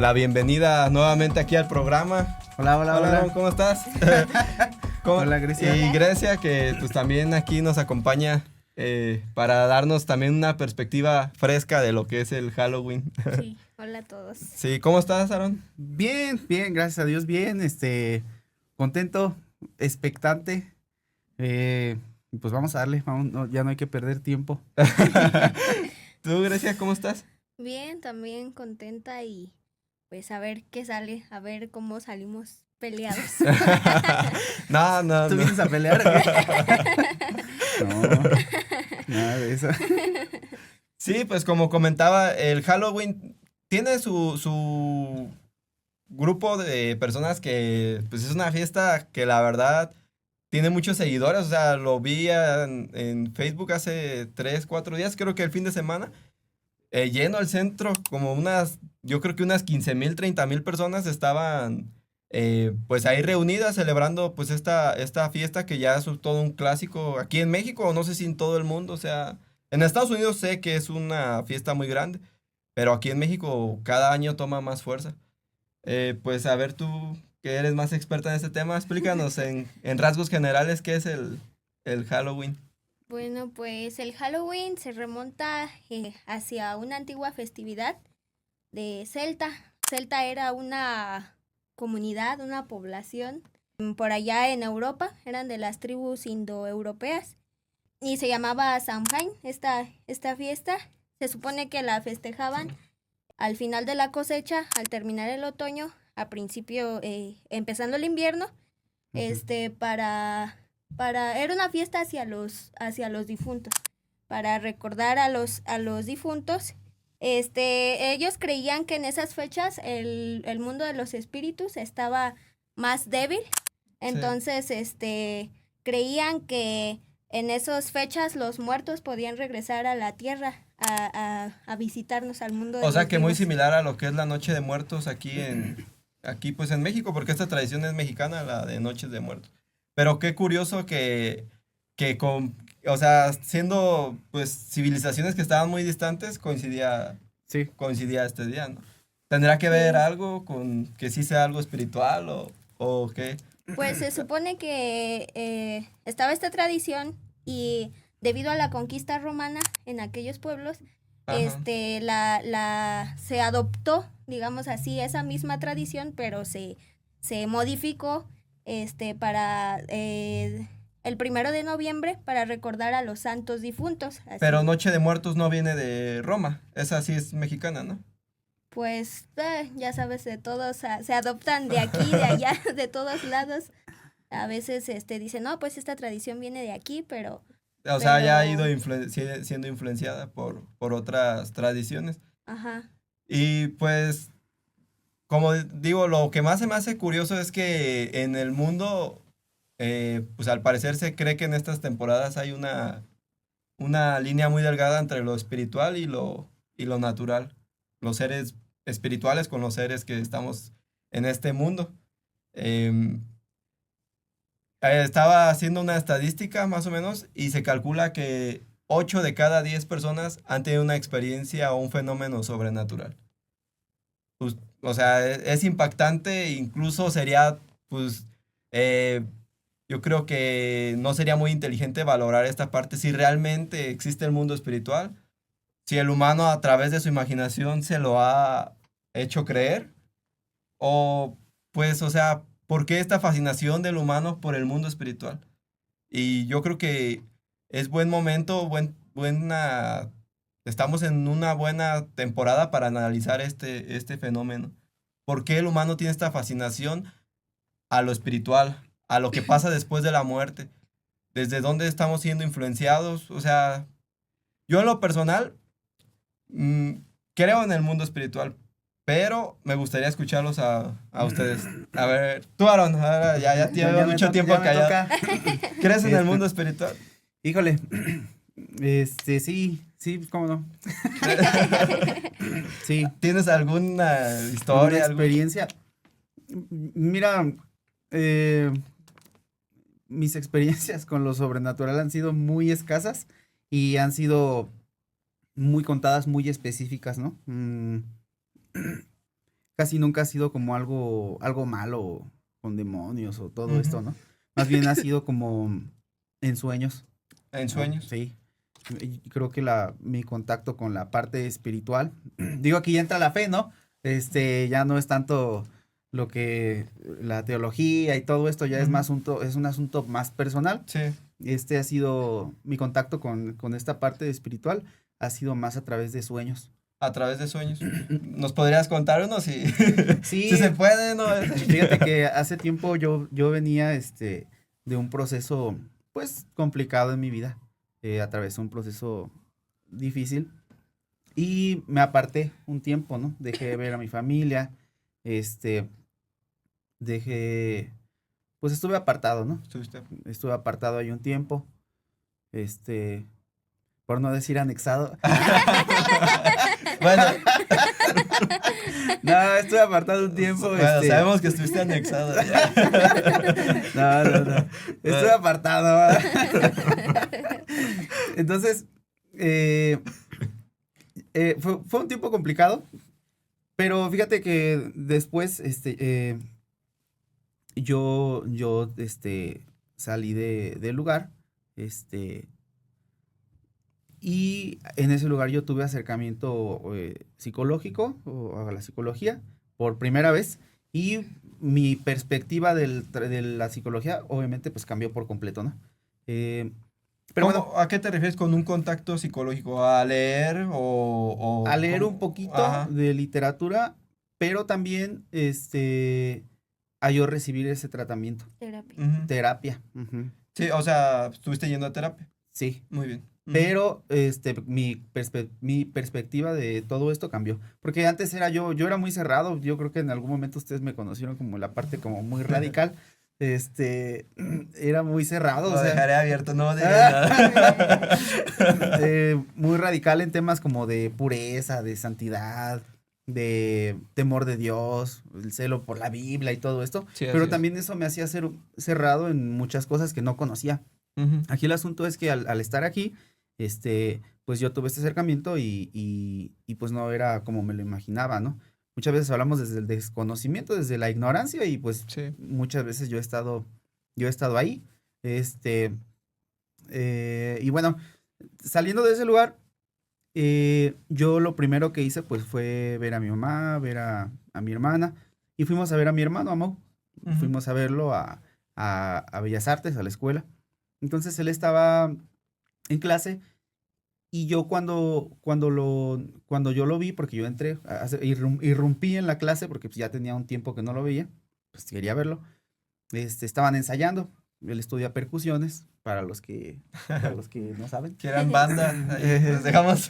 la bienvenida nuevamente aquí al programa. Hola, hola, Hola, hola. Aaron, ¿cómo estás? Hola, Grecia. Y Grecia, que pues también aquí nos acompaña para darnos también una perspectiva fresca de lo que es el Halloween. Sí, hola a todos. Sí, ¿cómo estás, Aaron? Bien, bien, gracias a Dios, bien, contento, expectante. Pues vamos a darle, ya no hay que perder tiempo. ¿Tú, Grecia, cómo estás? Bien, también contenta y pues a ver qué sale, a ver cómo salimos peleados. No. ¿Tú vienes a pelear? No, nada de eso. Sí, pues como comentaba, el Halloween tiene su grupo de personas que pues es una fiesta que la verdad tiene muchos seguidores. O sea, lo vi en Facebook hace 3, 4 días, creo que el fin de semana. Lleno el centro, como yo creo que unas 15,000, 30,000 personas estaban pues ahí reunidas celebrando pues esta fiesta que ya es todo un clásico aquí en México, no sé si en todo el mundo. O sea, en Estados Unidos sé que es una fiesta muy grande, pero aquí en México cada año toma más fuerza. Pues a ver, tú que eres más experta en este tema, explícanos en rasgos generales qué es el Halloween. Bueno, pues el Halloween se remonta hacia una antigua festividad de Celta. Celta era una comunidad, una población por allá en Europa, eran de las tribus indoeuropeas y se llamaba Samhain, esta fiesta. Se supone que la festejaban al final de la cosecha, al terminar el otoño, a principio, empezando el invierno, era una fiesta hacia los difuntos, para recordar a los difuntos. Ellos creían que en esas fechas el mundo de los espíritus estaba más débil, entonces, creían que en esas fechas los muertos podían regresar a la tierra a visitarnos al mundo de O sea los que muy vivos. similar a lo que es la Noche de Muertos aquí pues en México, porque esta tradición es mexicana, la de Noches de Muertos. Pero qué curioso o sea, siendo pues civilizaciones que estaban muy distantes, Sí. coincidía este día, ¿no? ¿Tendrá que ver Sí. algo con que sí sea algo espiritual o qué? Pues se supone que estaba esta tradición y debido a la conquista romana en aquellos pueblos, Ajá. se adoptó, digamos así, esa misma tradición, pero se modificó para el 1 de noviembre para recordar a los santos difuntos. Pero Así, Noche de Muertos no viene de Roma, esa sí es mexicana, ¿no? pues ya sabes, de todos se adoptan de aquí, de allá, de todos lados. A veces dicen, no, pues esta tradición viene de aquí, O sea, ya ha ido pero, siendo influenciada por otras tradiciones. ajá, Y pues, como digo, lo que más se me hace curioso es que en el mundo, pues al parecer se cree que en estas temporadas hay una línea muy delgada entre lo espiritual y lo natural. Los seres espirituales con los seres que estamos en este mundo. Em, Estaba haciendo una estadística más o menos y se calcula que 8 de cada 10 personas han tenido una experiencia o un fenómeno sobrenatural. Pues, o sea, es impactante, incluso sería, pues, eh, yo creo que no sería muy inteligente valorar esta parte si realmente existe el mundo espiritual, si el humano a través de su imaginación se lo ha hecho creer, o pues, o sea, ¿por qué esta fascinación del humano por el mundo espiritual? Y yo creo que es buen momento, estamos en una buena temporada para analizar este fenómeno. ¿Por qué el humano tiene esta fascinación a lo espiritual, a lo que pasa después de la muerte? ¿Desde dónde estamos siendo influenciados? O sea, yo en lo personal mm, creo en el mundo espiritual, pero me gustaría escucharlos a ustedes. A ver, tú, Aaron, ahora ya llevo mucho tiempo ya me callado. toca. ¿Crees en el Este, mundo espiritual? Híjole, sí, pues, cómo no. Sí, ¿Tienes alguna alguna historia? experiencia. Mira, eh, mis experiencias con lo sobrenatural han sido muy escasas y han sido muy contadas, muy específicas, ¿no? casi nunca ha sido como algo malo con demonios o todo esto, ¿no? Más bien ha sido como en sueños. ¿En ¿no? sueños? Sí. Y creo que mi contacto con la parte espiritual, digo, aquí ya entra la fe, ¿no? Ya no es tanto lo que la teología y todo esto, ya es más es un asunto más personal. Sí. Ha sido mi contacto con esta parte espiritual, ha sido más a través de sueños. A través de sueños. ¿Nos podrías contar uno si, Sí, si se puede, no? fíjate que hace tiempo yo venía de un proceso pues complicado en mi vida. Atravesé un proceso difícil y me aparté un tiempo, ¿no? Dejé de ver a mi familia, este, pues estuve apartado, ¿no? Estuviste. Estuve apartado ahí un tiempo, por no decir anexado. Bueno, No, estuve apartado un tiempo, bueno, sabemos que estuviste anexado ya. No. Estuve apartado. Entonces, fue un tiempo complicado, pero fíjate que después, yo salí del lugar, y en ese lugar yo tuve acercamiento psicológico o a la psicología por primera vez y mi perspectiva de la psicología obviamente pues cambió por completo, ¿no? Pero bueno, ¿A qué te refieres con un contacto psicológico? ¿A leer o a leer cómo? un poquito Ajá. de literatura, pero también a yo recibir ese tratamiento, Terapia. Ujú. terapia, ujú, Sí, o sea, estuviste yendo a terapia. sí. Muy bien. Ujú. Pero mi perspectiva de todo esto cambió. Porque antes yo era muy cerrado. Yo creo que en algún momento ustedes me conocieron como la parte como muy radical. Era muy cerrado, Lo o sea, dejaré abierto, no diré nada. muy radical en temas como de pureza, de santidad, de temor de Dios, el celo por la Biblia y todo esto. Sí, así Pero es. también eso me hacía ser cerrado en muchas cosas que no conocía. Ujú. Aquí el asunto es que al estar aquí, pues yo tuve este acercamiento y pues no era como me lo imaginaba, ¿no? Muchas veces hablamos desde el desconocimiento, desde la ignorancia y pues Sí. muchas veces yo he estado ahí, y bueno, saliendo de ese lugar, yo lo primero que hice pues fue ver a mi mamá, ver a mi hermana y fuimos a ver a mi hermano, a Mau. Ujú. Fuimos a verlo a Bellas Artes, a la escuela. Entonces él estaba en clase y yo cuando yo lo vi, porque yo entré, irrumpí en la clase porque pues, ya tenía un tiempo que no lo veía, pues quería verlo. Estaban ensayando. Él estudia percusiones, para los que no saben. Que eran banda. Ahí les dejamos.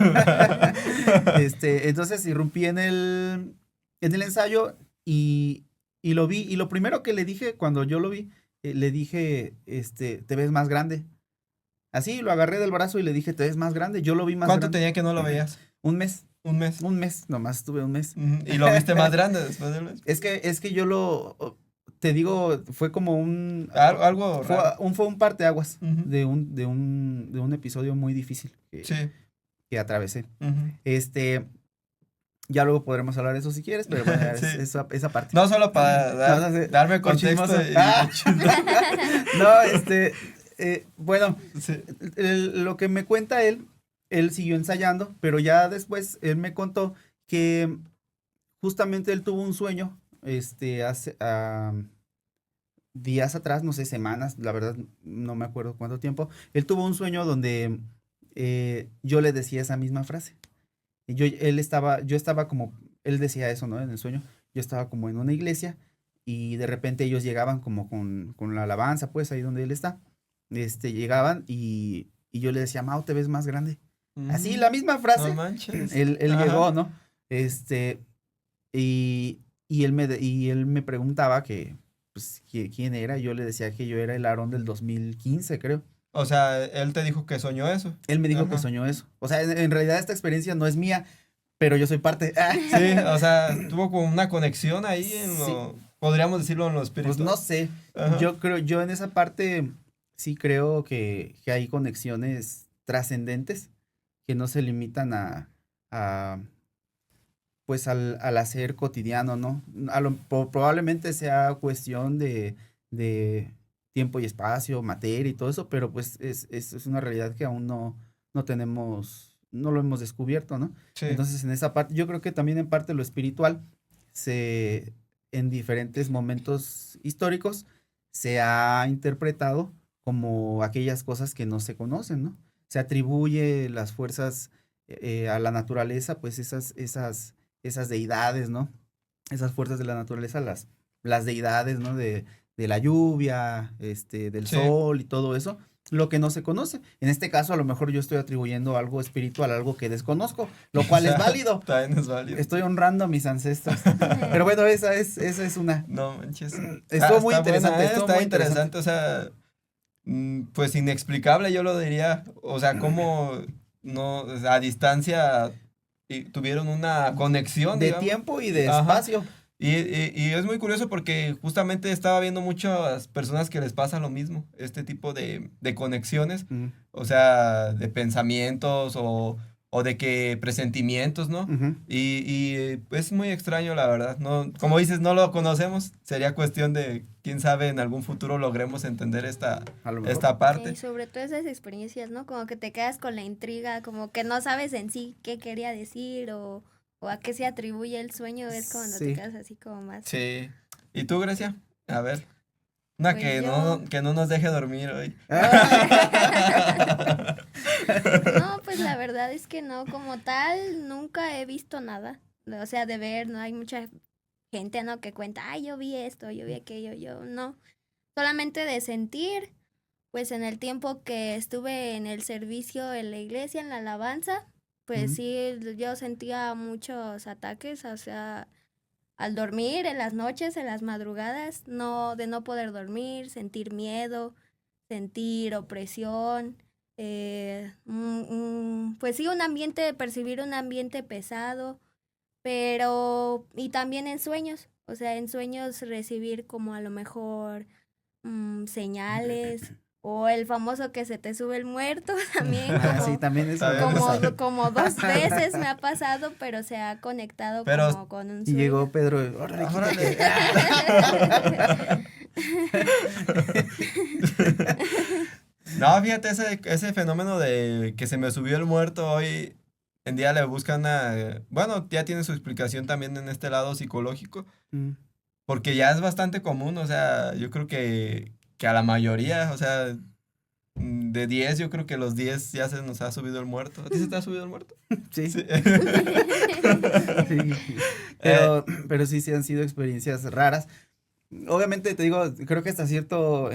Entonces irrumpí en el ensayo y lo vi. Y lo primero que le dije cuando yo lo vi, le dije, te ves más grande. Así, lo agarré del brazo y le dije, te ves más grande. Yo lo vi más ¿Cuánto grande. tenía que no lo veías? Un mes, Un mes. nomás estuve un mes. Ujú. ¿Y lo viste más grande después del mes? Es que te digo, fue como Algo fue, raro. fue un parteaguas Ujú. de un episodio muy difícil Sí. que atravesé. Ujú. Ya luego podremos hablar de eso si quieres, pero bueno, Sí. esa parte. No solo para No, no sé, darme por contexto. chismoso. Y, Ah. No, bueno, sí. lo que me cuenta él siguió ensayando, pero ya después él me contó que justamente él tuvo un sueño, hace días atrás, no sé, semanas, la verdad no me acuerdo cuánto tiempo, él tuvo un sueño donde yo le decía esa misma frase. Y yo estaba como, él decía eso, ¿no? En el sueño, yo estaba como en una iglesia y de repente ellos llegaban como con la alabanza, pues ahí donde él está, llegaban y yo le decía, Mau, te ves más grande. Así, la misma No frase, manches. él Ajá. llegó, ¿no? Y él me preguntaba pues, quién era, y yo le decía que yo era el Aarón del 2015, creo. O sea, él te dijo que soñó eso. Él me dijo que Ajá. soñó eso. O sea, en realidad esta experiencia no es mía, pero yo soy parte. Sí, o sea, tuvo como una conexión ahí en Sí. lo, podríamos decirlo en lo Pues espiritual. no sé. Ajá. Yo en esa parte sí creo que hay conexiones trascendentes que no se limitan a pues al hacer cotidiano, ¿no? Probablemente sea cuestión de tiempo y espacio, materia y todo eso, pero pues es una realidad que aún no tenemos, no lo hemos descubierto, ¿no? Sí. Entonces, en esa parte, yo creo que también en parte lo espiritual, en diferentes momentos históricos, se ha interpretado como aquellas cosas que no se conocen, ¿no? Se atribuye las fuerzas a la naturaleza, pues esas deidades, ¿no? Esas fuerzas de la naturaleza, las deidades, ¿no? De la lluvia, del Sí. sol y todo eso, lo que no se conoce. En este caso, a lo mejor yo estoy atribuyendo algo espiritual, algo que desconozco, lo cual es válido. También es válido. Estoy honrando a mis ancestros. Pero bueno, esa es una. No manches. Estuvo muy Está buena, interesante. Estuvo está muy interesante, o sea, pues inexplicable yo lo diría. O sea, cómo no, o sea, a distancia tuvieron una conexión, De digamos. tiempo y de Ajá. espacio. Y es muy curioso porque justamente estaba viendo muchas personas que les pasa lo mismo, este tipo de conexiones, o sea, de pensamientos o de que presentimientos, ¿no? Ujú. Es muy extraño, la verdad. No, como dices, no lo conocemos. Sería cuestión de, quién sabe, en algún futuro logremos entender A lo mejor. esta parte. Y sobre todo esas experiencias, ¿no? Como que te quedas con la intriga, como que no sabes en sí qué quería decir o a qué se atribuye el sueño, es cuando Sí. te quedas así como más. Sí. ¿Y tú, Grecia? A ver. Una Pues que no nos deje dormir hoy. No, pues la verdad es que no, como tal, nunca he visto nada. O sea, de ver, no hay mucha gente, ¿no? Que cuenta, ay, yo vi esto, yo vi aquello, yo no. Solamente de sentir, pues en el tiempo que estuve en el servicio en la iglesia, en la alabanza, pues Ujú. sí, yo sentía muchos ataques, o sea, al dormir, en las noches, en las madrugadas, no, de no poder dormir, sentir miedo, sentir opresión, pues sí, percibir un ambiente pesado, pero, y también en sueños, o sea, en sueños recibir como a lo mejor señales, o el famoso que se te sube el muerto, también Ah, sí, como, también eso me ha También eso. pasado. como 2 veces me ha pasado, pero se ha conectado Pero- como con un Y sueño. llegó Pedro, órale, Órale. quítate. No, fíjate, ese fenómeno de que se me subió el muerto hoy en día le buscan bueno, ya tiene su explicación también en este lado psicológico, Mm. porque ya es bastante común, o sea, yo creo que a la mayoría, o sea, de 10, yo creo que los 10 ya se nos ha subido el muerto. ¿A ti se te ha subido el muerto? Sí, Sí. sí. Pero sí han sido experiencias raras. Obviamente, te digo, creo que en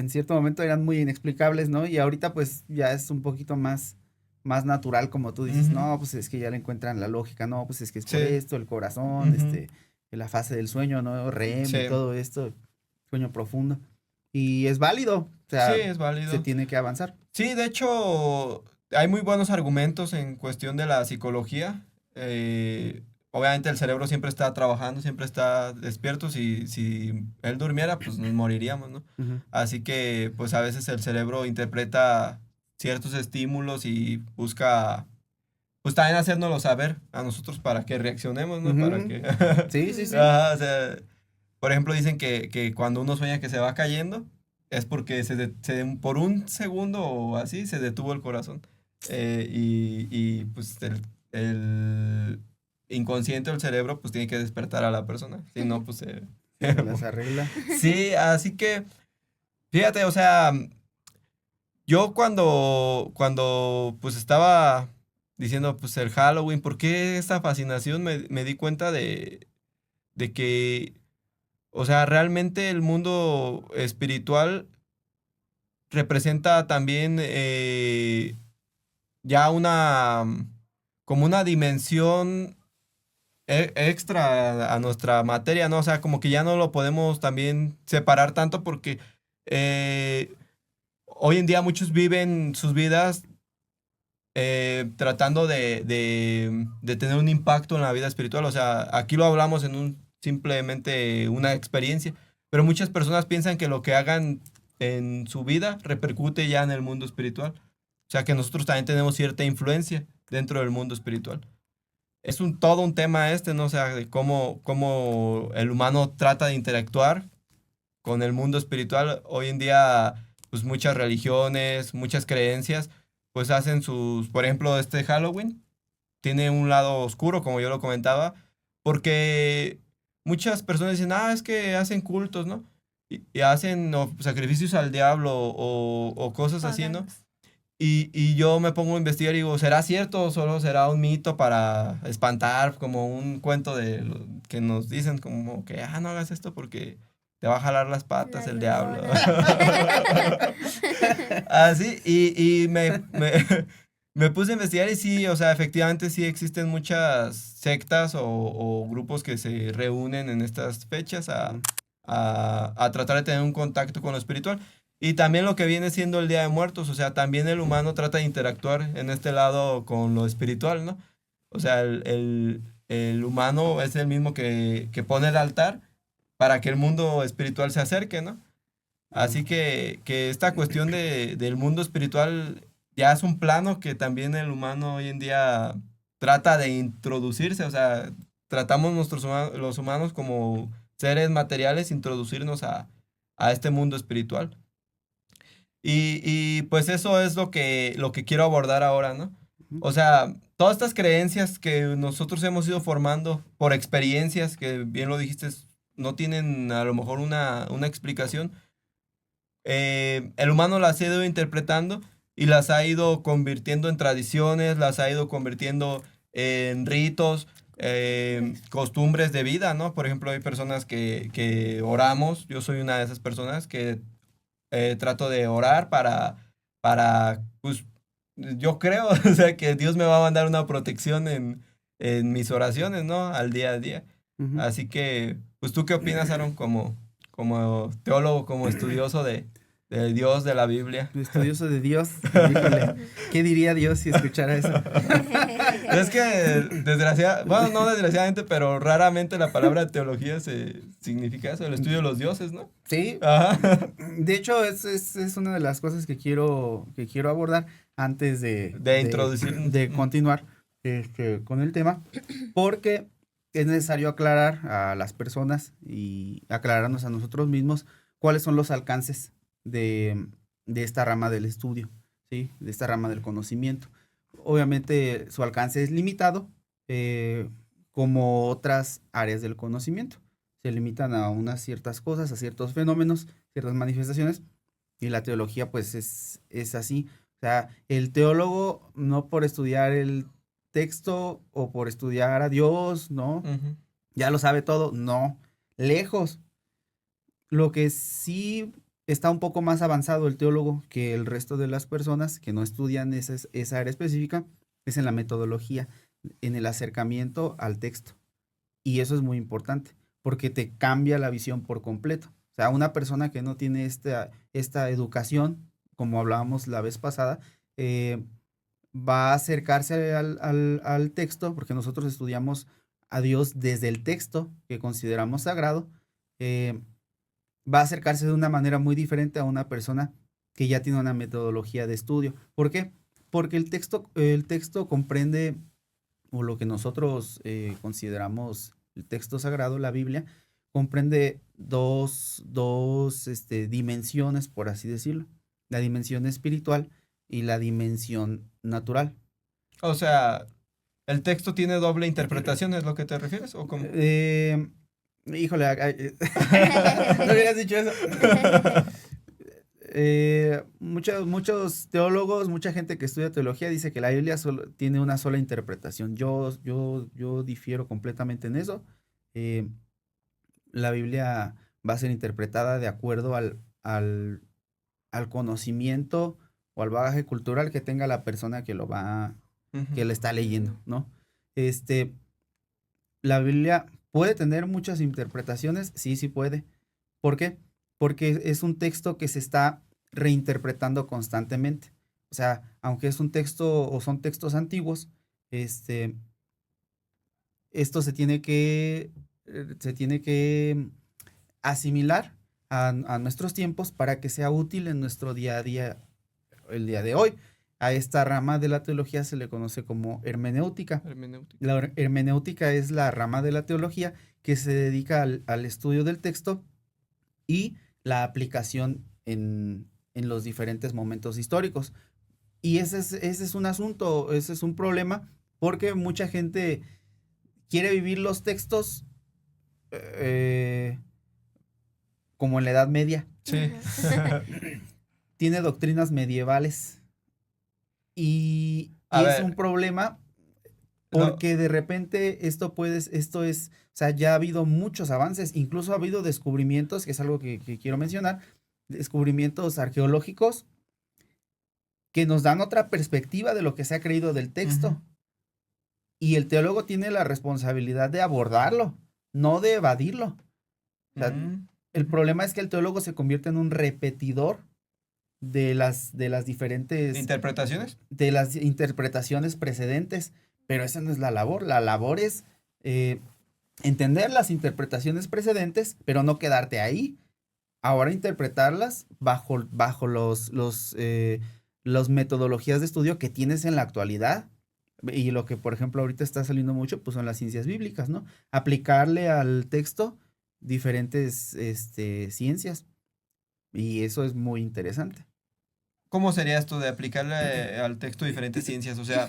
cierto momento eran muy inexplicables, ¿no? Y ahorita pues ya es un poquito más natural, como tú dices, Ujú. no, pues es que ya le encuentran la lógica, no, pues es que es por Sí. esto, el corazón, Ujú. la fase del sueño, ¿no? REM Sí. y todo esto, sueño profundo. Y es válido, o Sí, sea, es válido. se tiene que avanzar. Sí, de hecho, hay muy buenos argumentos en cuestión de la psicología. Obviamente el cerebro siempre está trabajando, siempre está despierto. Si él durmiera, pues nos moriríamos, ¿no? Ujú. Así que, pues a veces el cerebro interpreta ciertos estímulos y busca, pues también hacérnoslo saber a nosotros para que reaccionemos, ¿no? Para Ujú. que... Sí, sí, sí. Ajá, o sea, por ejemplo, dicen que cuando uno sueña que se va cayendo, es porque por un segundo o así se detuvo el corazón. Pues el inconsciente o el cerebro pues tiene que despertar a la persona. Si no, pues Se las arregla. Sí, así que, fíjate, o sea, yo cuando pues estaba diciendo pues el Halloween, ¿por qué esta fascinación? Me di cuenta de que, o sea, realmente el mundo espiritual representa también ya como una dimensión extra a nuestra materia, ¿no? O sea, como que ya no lo podemos también separar tanto porque hoy en día muchos viven sus vidas tratando de tener un impacto en la vida espiritual. O sea, aquí lo hablamos simplemente una experiencia, pero muchas personas piensan que lo que hagan en su vida repercute ya en el mundo espiritual. O sea, que nosotros también tenemos cierta influencia dentro del mundo espiritual. es todo un tema ¿no? O sea, de cómo el humano trata de interactuar con el mundo espiritual. Hoy en día, pues muchas religiones, muchas creencias, pues hacen por ejemplo, este Halloween tiene un lado oscuro, como yo lo comentaba, porque muchas personas dicen, es que hacen cultos, ¿no? Y hacen sacrificios al diablo o cosas así, ¿no? Paganos. Y yo me pongo a investigar y digo, ¿será cierto o solo será un mito para espantar, como un cuento que nos dicen como que, no hagas esto porque te va a jalar las patas La el diablo? llorona. Así, y me puse a investigar y sí, o sea, efectivamente sí existen muchas sectas o grupos que se reúnen en estas fechas a tratar de tener un contacto con lo espiritual. Y también lo que viene siendo el Día de Muertos, o sea, también el humano trata de interactuar en este lado con lo espiritual, ¿no? O sea, el humano es el mismo que pone el altar para que el mundo espiritual se acerque, ¿no? Así que esta cuestión del mundo espiritual ya es un plano que también el humano hoy en día trata de introducirse, o sea, tratamos los humanos como seres materiales, introducirnos a este mundo espiritual. Y pues eso es lo que quiero abordar ahora, ¿no? Ujú. O sea, todas estas creencias que nosotros hemos ido formando por experiencias, que bien lo dijiste, no tienen a lo mejor una explicación. El humano las ha ido interpretando y las ha ido convirtiendo en tradiciones, las ha ido convirtiendo en ritos, costumbres de vida, ¿no? Por ejemplo, hay personas que oramos, yo soy una de esas personas que trato de orar pues, yo creo, o sea, que Dios me va a mandar una protección en mis oraciones, ¿no? Al día a día. Ujú. Así que, pues, ¿tú qué opinas, Aaron, como teólogo, como estudioso de Dios, de la Biblia? Estudioso de Dios, híjole, ¿qué diría Dios si escuchara eso? Es que, bueno, no desgraciadamente, pero raramente la palabra teología significa eso, el estudio de los dioses, ¿no? Sí, Ajá. de hecho es una de las cosas que quiero abordar antes De introducir. de continuar con el tema, porque es necesario aclarar a las personas y aclararnos a nosotros mismos cuáles son los alcances de esta rama del estudio, ¿sí? De esta rama del conocimiento. Obviamente su alcance es limitado, como otras áreas del conocimiento. Se limitan a unas ciertas cosas, a ciertos fenómenos, ciertas manifestaciones, y la teología pues es así. O sea, el teólogo no por estudiar el texto o por estudiar a Dios, ¿no? Ujú. Ya lo sabe todo, no, lejos. Lo que sí está un poco más avanzado el teólogo que el resto de las personas que no estudian esa área específica es en la metodología, en el acercamiento al texto. Y eso es muy importante porque te cambia la visión por completo. O sea, una persona que no tiene esta educación, como hablábamos la vez pasada, va a acercarse al texto, porque nosotros estudiamos a Dios desde el texto que consideramos sagrado, eh, va a acercarse de una manera muy diferente a una persona que ya tiene una metodología de estudio. ¿Por qué? Porque el texto comprende, o lo que nosotros consideramos el texto sagrado, la Biblia, comprende dos dimensiones, por así decirlo. La dimensión espiritual y la dimensión natural. O sea, ¿el texto tiene doble interpretación, es lo que te refieres? ¿O cómo? Híjole, no hubieras dicho eso. Muchos teólogos, mucha gente que estudia teología dice que la Biblia solo tiene una sola interpretación. Yo difiero completamente en eso. Eh, la Biblia va a ser interpretada de acuerdo al conocimiento o al bagaje cultural que tenga la persona Ujú. que le está leyendo, ¿no? Este, la Biblia puede tener muchas interpretaciones, sí, sí puede. ¿Por qué? Porque es un texto que se está reinterpretando constantemente. O sea, aunque es un texto o son textos antiguos, este, esto se tiene que asimilar a nuestros tiempos para que sea útil en nuestro día a día, el día de hoy. A esta rama de la teología se le conoce como hermenéutica. Hermenéutica. La hermenéutica es la rama de la teología que se dedica al estudio del texto y la aplicación en los diferentes momentos históricos. Y ese es un asunto, ese es un problema, porque mucha gente quiere vivir los textos como en la Edad Media. Sí. Tiene doctrinas medievales. Y A es ver. un problema No. porque de repente o sea, ya ha habido muchos avances, incluso ha habido descubrimientos, que es algo que quiero mencionar, descubrimientos arqueológicos que nos dan otra perspectiva de lo que se ha creído del texto. Ujú. Y el teólogo tiene la responsabilidad de abordarlo, no de evadirlo. O sea, Ujú. el problema es que el teólogo se convierte en un repetidor de las diferentes ¿Interpretaciones? de las interpretaciones precedentes, pero esa no es la labor. La labor es entender las interpretaciones precedentes, pero no quedarte ahí. Ahora interpretarlas bajo los metodologías de estudio que tienes en la actualidad. Y lo que, por ejemplo, ahorita está saliendo mucho, pues son las ciencias bíblicas, ¿no? Aplicarle al texto diferentes ciencias. Y eso es muy interesante. ¿Cómo sería esto de aplicarle al texto diferentes ciencias? O sea,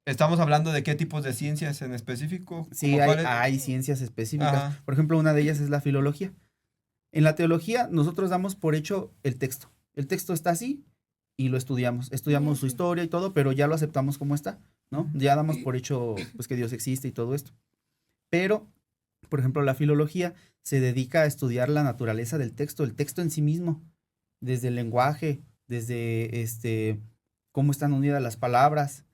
¿estamos hablando de qué tipos de ciencias en específico? Sí, ¿Cómo hay, cuáles? hay ciencias específicas. Ajá. Por ejemplo, una de ellas es la filología. En la teología, nosotros damos por hecho el texto. El texto está así y lo estudiamos. Estudiamos su historia y todo, pero ya lo aceptamos como está, ¿no? Ya damos por hecho, pues, que Dios existe y todo esto. Pero, por ejemplo, la filología se dedica a estudiar la naturaleza del texto, el texto en sí mismo, desde el lenguaje, desde cómo están unidas las palabras,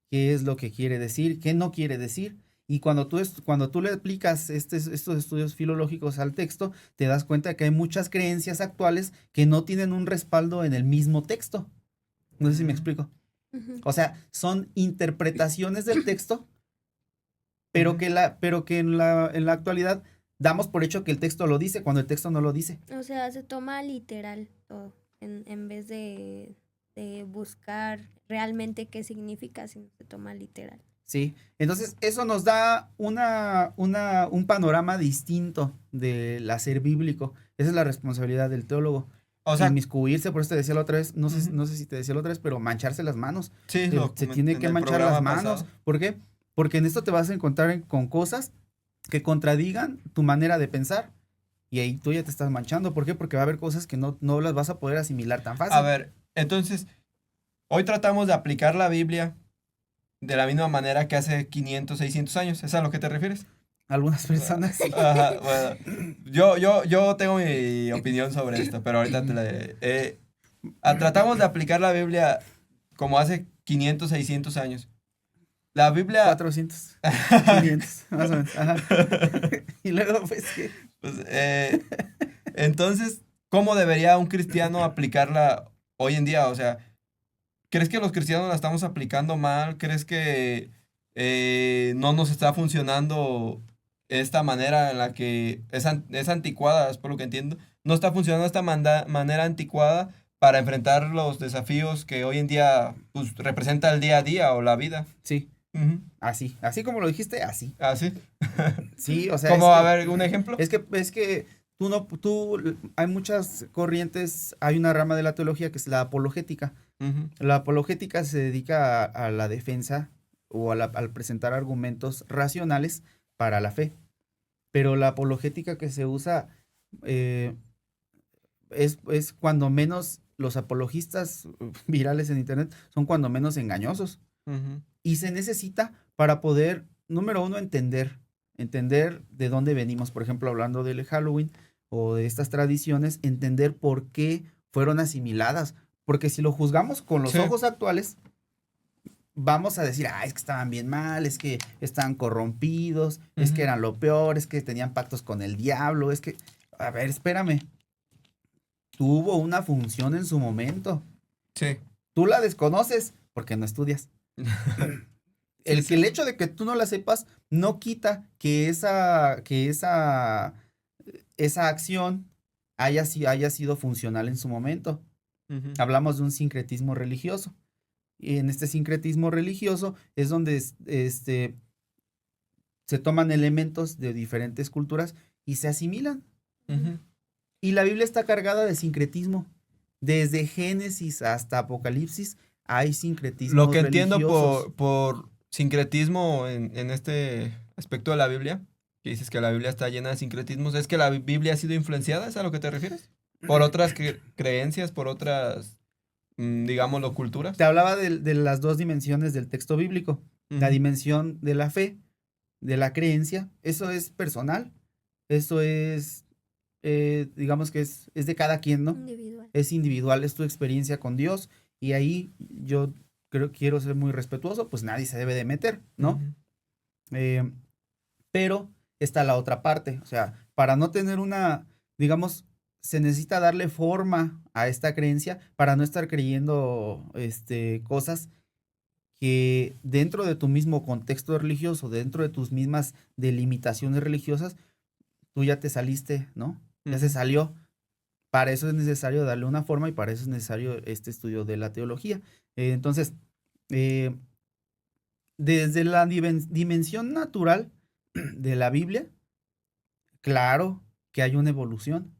qué es lo que quiere decir, qué no quiere decir. Y cuando tú le aplicas estos estudios filológicos al texto, te das cuenta que hay muchas creencias actuales que no tienen un respaldo en el mismo texto. No sé si me Ujú. explico. Ujú. O sea, son interpretaciones del texto, pero Ujú. que en la actualidad damos por hecho que el texto lo dice cuando el texto no lo dice. O sea, se toma literal todo, en vez de buscar realmente qué significa, sino se toma literal. Sí, entonces eso nos da un panorama distinto del hacer bíblico. Esa es la responsabilidad del teólogo. O sea, Inmiscuirse, por eso te decía la otra vez, Ujú. no sé si te decía la otra vez, pero mancharse las manos. sí, Se tiene en que el manchar las programa manos. pasado. ¿Por qué? Porque en esto te vas a encontrar con cosas que contradigan tu manera de pensar. Y ahí tú ya te estás manchando. ¿Por qué? Porque va a haber cosas que no las vas a poder asimilar tan fácil. A ver, entonces, hoy tratamos de aplicar la Biblia de la misma manera que hace 500, 600 años. ¿Es a lo que te refieres? Algunas personas sí. Ajá, bueno, yo tengo mi opinión sobre esto, pero ahorita te la diré. Tratamos de aplicar la Biblia como hace 500, 600 años. La Biblia, 400, 500, más o menos. Ajá. Y luego, pues, que pues, entonces, ¿cómo debería un cristiano aplicarla hoy en día? O sea, ¿crees que los cristianos la estamos aplicando mal? ¿Crees que no nos está funcionando esta manera en la que es anticuada, es por lo que entiendo? No está funcionando esta manera anticuada para enfrentar los desafíos que hoy en día pues, representa el día a día o la vida. sí, Ujú. así como lo dijiste, así. Así. Sí, o sea, ¿Cómo? A ver, un ejemplo. es que hay muchas corrientes, hay una rama de la teología que es la apologética. Ujú. La apologética se dedica a la defensa o al presentar argumentos racionales para la fe. Pero la apologética que se usa eh, es cuando menos los apologistas virales en internet son cuando menos engañosos. Ujú. Y se necesita para poder, número uno, entender de dónde venimos, por ejemplo, hablando del Halloween o de estas tradiciones, entender por qué fueron asimiladas. Porque si lo juzgamos con los Sí. ojos actuales, vamos a decir, es que estaban bien mal, es que estaban corrompidos, es que Ujú. eran lo peor, es que tenían pactos con el diablo, es que, a ver, espérame, tuvo una función en su momento. Sí. Tú la desconoces porque no estudias. El hecho de que tú no la sepas no quita que esa acción haya sido funcional en su momento. Ujú. Hablamos de un sincretismo religioso. Y en este sincretismo religioso es donde se toman elementos de diferentes culturas y se asimilan. Ujú. Y la Biblia está cargada de sincretismo. Desde Génesis hasta Apocalipsis hay sincretismos Lo que entiendo religiosos. por sincretismo en este aspecto de la Biblia, que dices que la Biblia está llena de sincretismos, ¿es que la Biblia ha sido influenciada? ¿Es a lo que te refieres? ¿Por otras creencias, por otras, digámoslo, culturas? Te hablaba de las dos dimensiones del texto bíblico. La Ujú. dimensión de la fe, de la creencia, eso es personal, eso es, digamos que es de cada quien, ¿no? Individual. Es individual, es tu experiencia con Dios y ahí yo quiero ser muy respetuoso, pues nadie se debe de meter, ¿no? Ujú. Eh, pero está la otra parte, o sea, para no tener una, digamos, se necesita darle forma a esta creencia para no estar creyendo cosas que dentro de tu mismo contexto religioso, dentro de tus mismas delimitaciones religiosas, tú ya te saliste, ¿no? Ya se Ujú. salió. Para eso es necesario darle una forma y para eso es necesario este estudio de la teología. Entonces, eh, desde la dimensión natural de la Biblia, claro que hay una evolución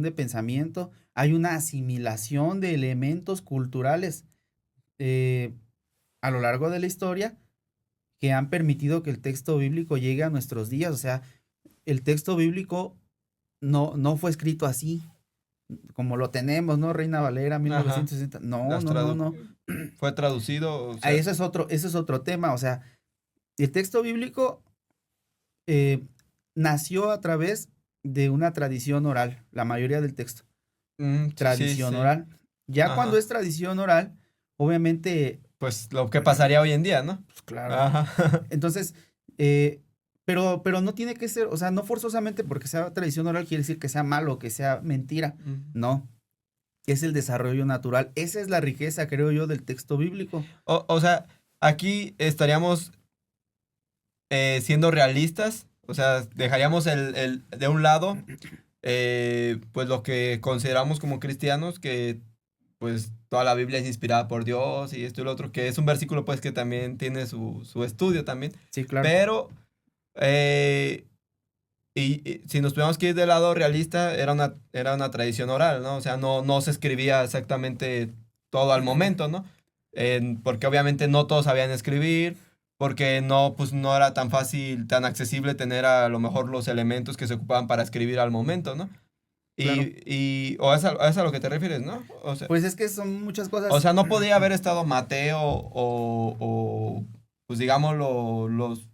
de pensamiento, hay una asimilación de elementos culturales eh, a lo largo de la historia que han permitido que el texto bíblico llegue a nuestros días. O sea, el texto bíblico no fue escrito así, como lo tenemos, ¿no? Reina Valera, Ajá. 1960. No, Las no, no, tradu- no. Fue traducido, o Ah, sea, ese es otro tema. O sea, el texto bíblico eh, nació a través de una tradición oral, la mayoría del texto. sí, sí, Tradición sí. oral. Ya cuando Ajá. es tradición oral, obviamente, Pues lo que pasaría hoy en día, ¿no? pues claro. Ajá. Entonces, pero no tiene que ser, o sea, no forzosamente porque sea tradición oral quiere decir que sea malo, que sea mentira. Ujú. No, es el desarrollo natural. Esa es la riqueza, creo yo, del texto bíblico. O sea, aquí estaríamos siendo realistas, o sea, dejaríamos de un lado, pues lo que consideramos como cristianos, que pues toda la Biblia es inspirada por Dios y esto y lo otro, que es un versículo pues que también tiene su estudio también, Sí, claro. pero eh, y si nos tuviéramos que ir del lado realista, era una tradición oral, ¿no? O sea, no se escribía exactamente todo al momento, ¿no? Porque obviamente no todos sabían escribir, porque no, pues no era tan fácil, tan accesible tener a lo mejor los elementos que se ocupaban para escribir al momento, ¿no? Claro. O es a lo que te refieres, ¿no? Pues es que son muchas O cosas. sea, no podía haber estado Mateo pues digamos, los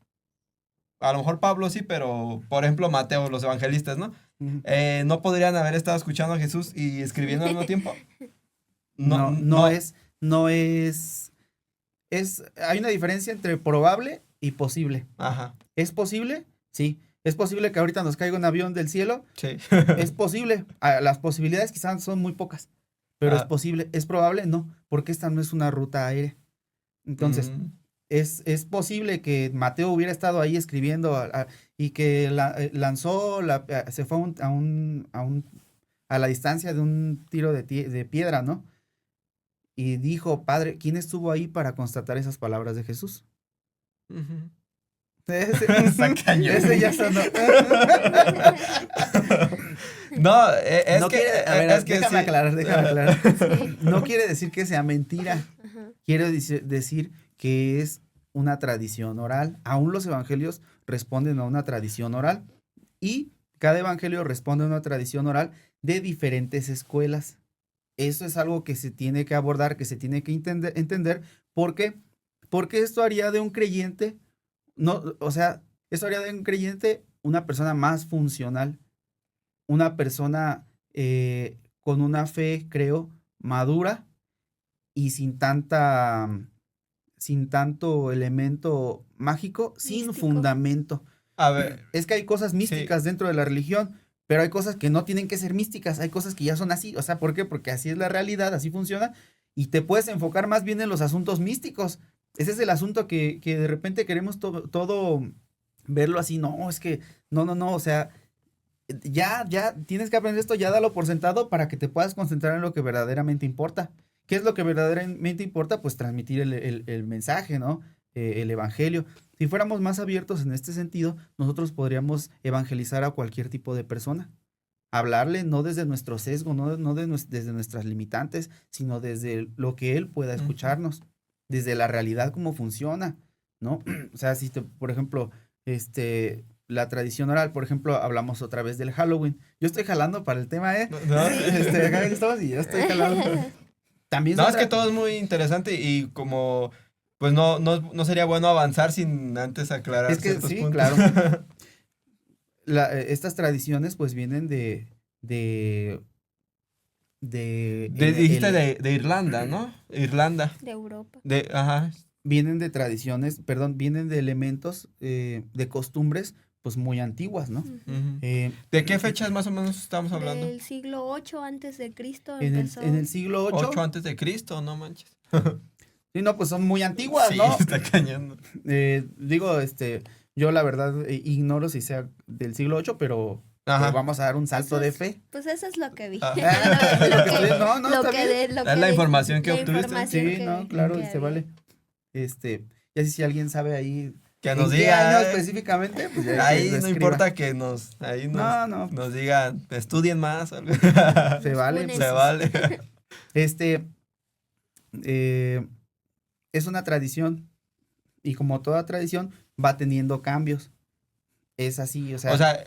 a lo mejor Pablo sí, pero por ejemplo Mateo, los evangelistas, ¿no? Ujú. ¿No podrían haber estado escuchando a Jesús y escribiendo al mismo tiempo? No, No, no. no es, hay una diferencia entre probable y posible. Ajá, ¿Es posible? Sí. ¿Es posible que ahorita nos caiga un avión del cielo? sí. Es posible. Las posibilidades quizás son muy pocas, pero es Ah, posible. ¿Es probable? No, porque esta no es una ruta aérea. Entonces, mm, es posible que Mateo hubiera estado ahí escribiendo y que lanzó, se fue a la distancia de un tiro de piedra, ¿no? Y dijo, Padre, ¿quién estuvo ahí para constatar esas palabras de Jesús? ujú. Ese, Está cañón. ese ya sonó. No, No quiere, a ver, es que déjame sí. aclarar, déjame aclarar. Sí. No quiere decir que sea mentira. Ajá. Quiere decir que es una tradición oral. Aún los evangelios responden a una tradición oral y cada evangelio responde a una tradición oral de diferentes escuelas. Eso es algo que se tiene que abordar, que se tiene que entender, porque porque esto haría de un creyente, no, o sea, esto haría de un creyente una persona más funcional, una persona con una fe, creo, madura y sin tanto elemento mágico, sin Místico. fundamento. A ver, Es que hay cosas sí. místicas dentro de la religión, pero hay cosas que no tienen que ser místicas, hay cosas que ya son así. O sea, ¿por qué? Porque así es la realidad, así funciona, y te puedes enfocar más bien en los asuntos místicos. Ese es el asunto que de repente queremos todo verlo así. No, es que, no, o sea, ya tienes que aprender esto, ya dalo por sentado para que te puedas concentrar en lo que verdaderamente importa, ¿Qué es lo que verdaderamente importa? Pues transmitir el mensaje, ¿no? El evangelio. Si fuéramos más abiertos en este sentido, nosotros podríamos evangelizar a cualquier tipo de persona. Hablarle no desde nuestro sesgo, desde nuestras limitantes, sino desde lo que él pueda escucharnos, desde la realidad, cómo funciona, ¿no? O sea, si por ejemplo, la tradición oral, por ejemplo, hablamos otra vez del Halloween. Yo estoy jalando para el tema, ¿eh? No, Acá estamos y yo estoy jalando. También no, es que todo es muy interesante y como, pues no sería bueno avanzar sin antes aclarar es que ciertos sí, puntos. claro. Estas tradiciones pues vienen de Dijiste de Irlanda, ¿no? Irlanda. De Europa. Ajá. Vienen de tradiciones, perdón, vienen de elementos, de costumbres pues muy antiguas, ¿no? Ujú. Eh, ¿De qué fechas más o menos estamos hablando? Del siglo 8 antes de Cristo en empezó. el siglo 8. 8 antes de Cristo, no manches. Sí, no, pues son muy antiguas, Sí, ¿no? está cañando. Digo, yo la verdad ignoro si sea del siglo 8, pero Ajá. vamos a dar un salto Eso de es- fe. Pues eso es lo que vi. Ah. No, no, está bien. Es la información que obtuviste. información Sí, no, claro, que se había. vale. Y así si alguien sabe ahí Que en nos qué diga, año específicamente, pues ya ahí que lo no escriba. importa que ahí No, no. nos digan, estudien más. Algo. Se vale, funen. Se vale. eh, es una tradición y como toda tradición va teniendo cambios. Es así, o sea, O sea,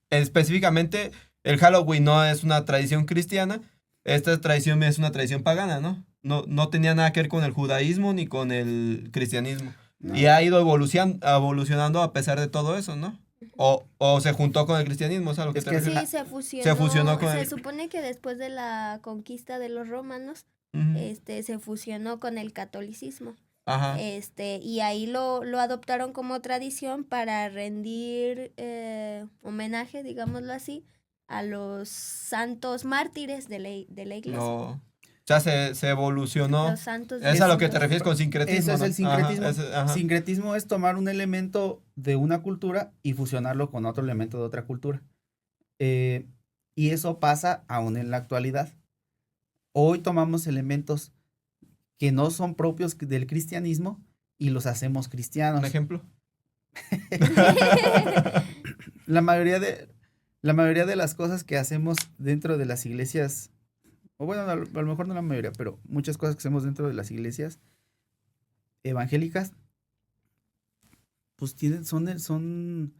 específicamente, el Halloween no es una tradición cristiana, esta tradición es una tradición pagana, ¿no? No tenía nada que ver con el judaísmo ni con el cristianismo. no. Y ha ido evolucionando a pesar de todo eso, ¿no? O se juntó con el cristianismo, ¿es a lo que Es te que refieres? Sí, se fusionó. Se fusionó con Se el- supone que después de la conquista de los romanos, Ujú. se fusionó con el catolicismo. Ajá. Y ahí lo adoptaron como tradición para rendir homenaje, digámoslo así, a los santos mártires de la iglesia. No. O sea, se evolucionó. Los santos Es a lo que te discípulos. refieres con sincretismo, eso es ¿no? el sincretismo. Ajá. Sincretismo es tomar un elemento de una cultura y fusionarlo con otro elemento de otra cultura. Y eso pasa aún en la actualidad. Hoy tomamos elementos que no son propios del cristianismo y los hacemos cristianos. ¿Un ejemplo? La mayoría de las cosas que hacemos dentro de las iglesias, o bueno, a lo mejor no la mayoría, pero muchas cosas que hacemos dentro de las iglesias evangélicas, pues son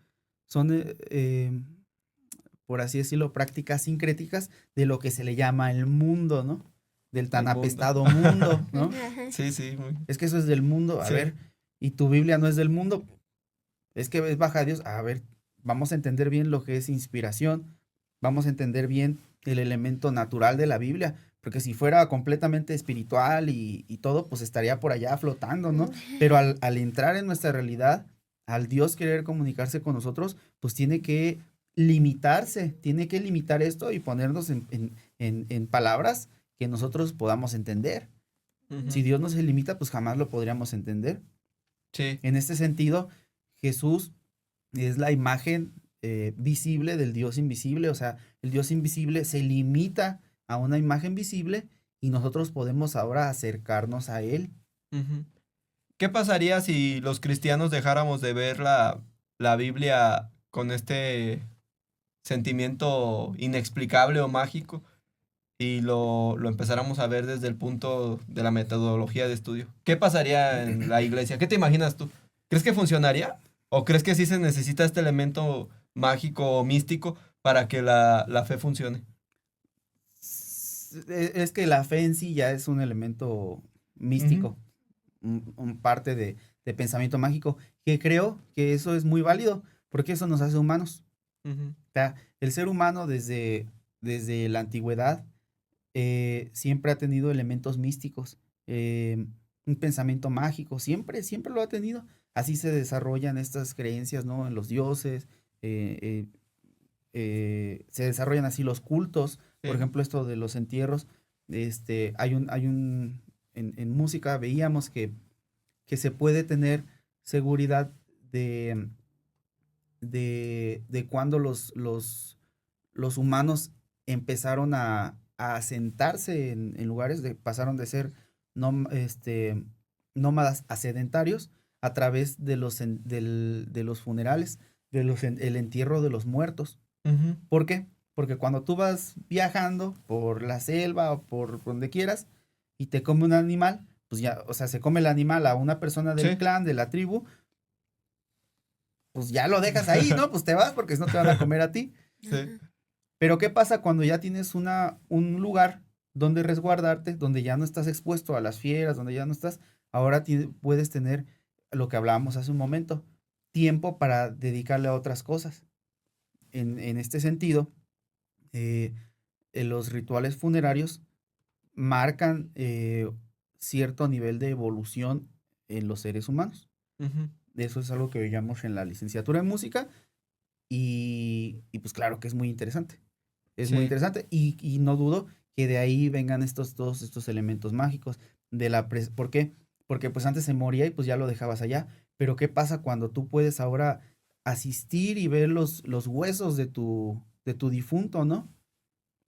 por así decirlo, prácticas sincréticas de lo que se le llama el mundo, ¿no? Del tan El mundo. apestado mundo, ¿no? Ajá. Sí, sí. Es que eso es del mundo, a Sí. ver, y tu Biblia no es del mundo, es que es baja de Dios, a ver, vamos a entender bien lo que es inspiración, vamos a entender bien el elemento natural de la Biblia, porque si fuera completamente espiritual y todo, pues estaría por allá flotando, ¿no? Pero al entrar en nuestra realidad, al Dios querer comunicarse con nosotros, pues tiene que limitarse, tiene que limitar esto y ponernos en palabras que nosotros podamos entender. Ujú. Si Dios no se limita, pues jamás lo podríamos entender. Sí. En este sentido, Jesús es la imagen visible del Dios invisible, o sea, el Dios invisible se limita a una imagen visible y nosotros podemos ahora acercarnos a Él. Ujú. ¿Qué pasaría si los cristianos dejáramos de ver la Biblia con este sentimiento inexplicable o mágico y lo empezáramos a ver desde el punto de la metodología de estudio? ¿Qué pasaría en la iglesia? ¿Qué te imaginas tú? ¿Crees que funcionaría? ¿O crees que sí se necesita este elemento mágico o místico para que la fe funcione? Es que la fe en sí ya es un elemento místico, un parte de pensamiento mágico, que creo que eso es muy válido, porque eso nos hace humanos. Ujú. O sea, el ser humano desde la antigüedad siempre ha tenido elementos místicos, un pensamiento mágico, siempre lo ha tenido. Así se desarrollan estas creencias, ¿no? En los dioses, se desarrollan así los cultos, Sí. por ejemplo, esto de los entierros. En música veíamos que se puede tener seguridad de cuando los humanos empezaron a a asentarse en lugares, pasaron de ser nómadas a sedentarios a través de de los funerales, el entierro de los muertos. Ujú. ¿Por qué? Porque cuando tú vas viajando por la selva o por donde quieras y te come un animal, pues ya, o sea, se come el animal a una persona del Sí. clan, de la tribu, pues ya lo dejas ahí, ¿no? Pues te vas porque no te van a comer a ti. Sí. Ajá. Pero ¿qué pasa cuando ya tienes un lugar donde resguardarte, donde ya no estás expuesto a las fieras, donde ya no estás, ahora puedes tener lo que hablábamos hace un momento, tiempo para dedicarle a otras cosas. En este sentido, los rituales funerarios marcan cierto nivel de evolución en los seres humanos. Ujú. Eso es algo que veíamos en la licenciatura en música y pues claro que es muy interesante. Es muy Sí. interesante y no dudo que de ahí vengan todos estos elementos mágicos. ¿Por qué? Porque pues antes se moría y pues ya lo dejabas allá. Pero ¿qué pasa cuando tú puedes ahora asistir y ver los huesos de tu difunto, ¿no?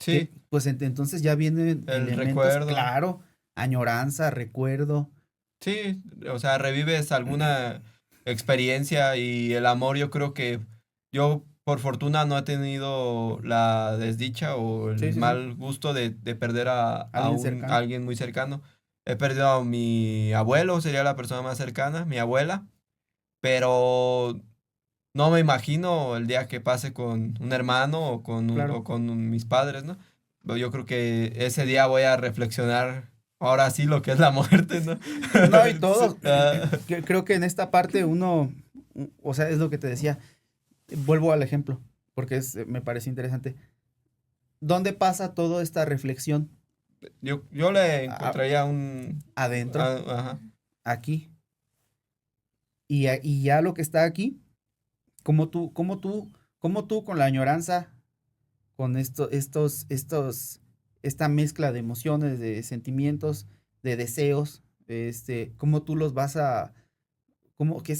Sí, Pues entonces ya vienen el elementos, recuerdo. claro, añoranza, recuerdo. Sí, o sea, revives alguna experiencia y el amor, yo creo que yo por fortuna no he tenido la desdicha o Sí, el sí, sí. mal gusto de perder a Alguien cercano. alguien muy cercano. He perdido a mi abuelo, sería la persona más cercana, mi abuela, pero no me imagino el día que pase con un hermano Claro. o con mis padres, ¿no? Pero yo creo que ese día voy a reflexionar ahora sí lo que es la muerte, ¿no? No, y Sí, todo. Creo que en esta parte o sea, es lo que te decía. Vuelvo al ejemplo, porque me parece interesante. ¿Dónde pasa toda esta reflexión? yo le A- encontraría un... Adentro, Ajá. aquí. Y ya lo que está aquí, como tú con la añoranza, con esta mezcla de emociones, de sentimientos, de deseos, cómo tú los vas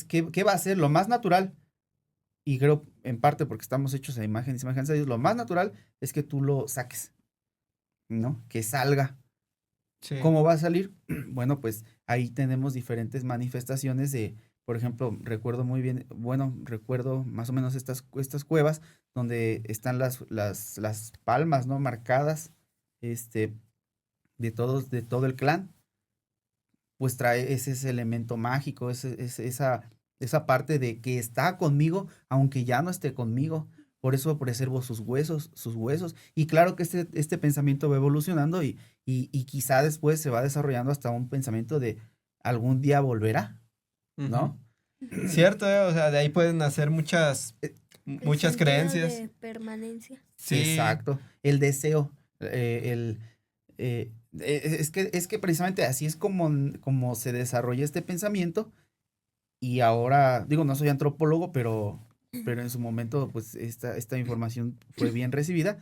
qué va a ser lo más natural? Y creo, en parte porque estamos hechos a imagen y semejanza de Dios, lo más natural es que tú lo saques, ¿no? Que salga. Sí. ¿Cómo va a salir? Bueno, pues ahí tenemos diferentes manifestaciones por ejemplo, recuerdo muy bien, bueno, recuerdo más o menos estas cuevas donde están las palmas, ¿no? Marcadas, este, de todo el clan, pues trae ese elemento mágico, esa parte de que está conmigo, aunque ya no esté conmigo. Por eso preservo sus huesos. Y claro que este pensamiento va evolucionando y quizá después se va desarrollando hasta un pensamiento de algún día volverá, Ujú. ¿no? Cierto, o sea, de ahí pueden nacer El muchas sentido creencias. de permanencia. Sí, Exacto. El deseo, es que precisamente así es como se desarrolla este pensamiento. Y ahora, digo, no soy antropólogo, pero en su momento, pues esta información fue bien recibida,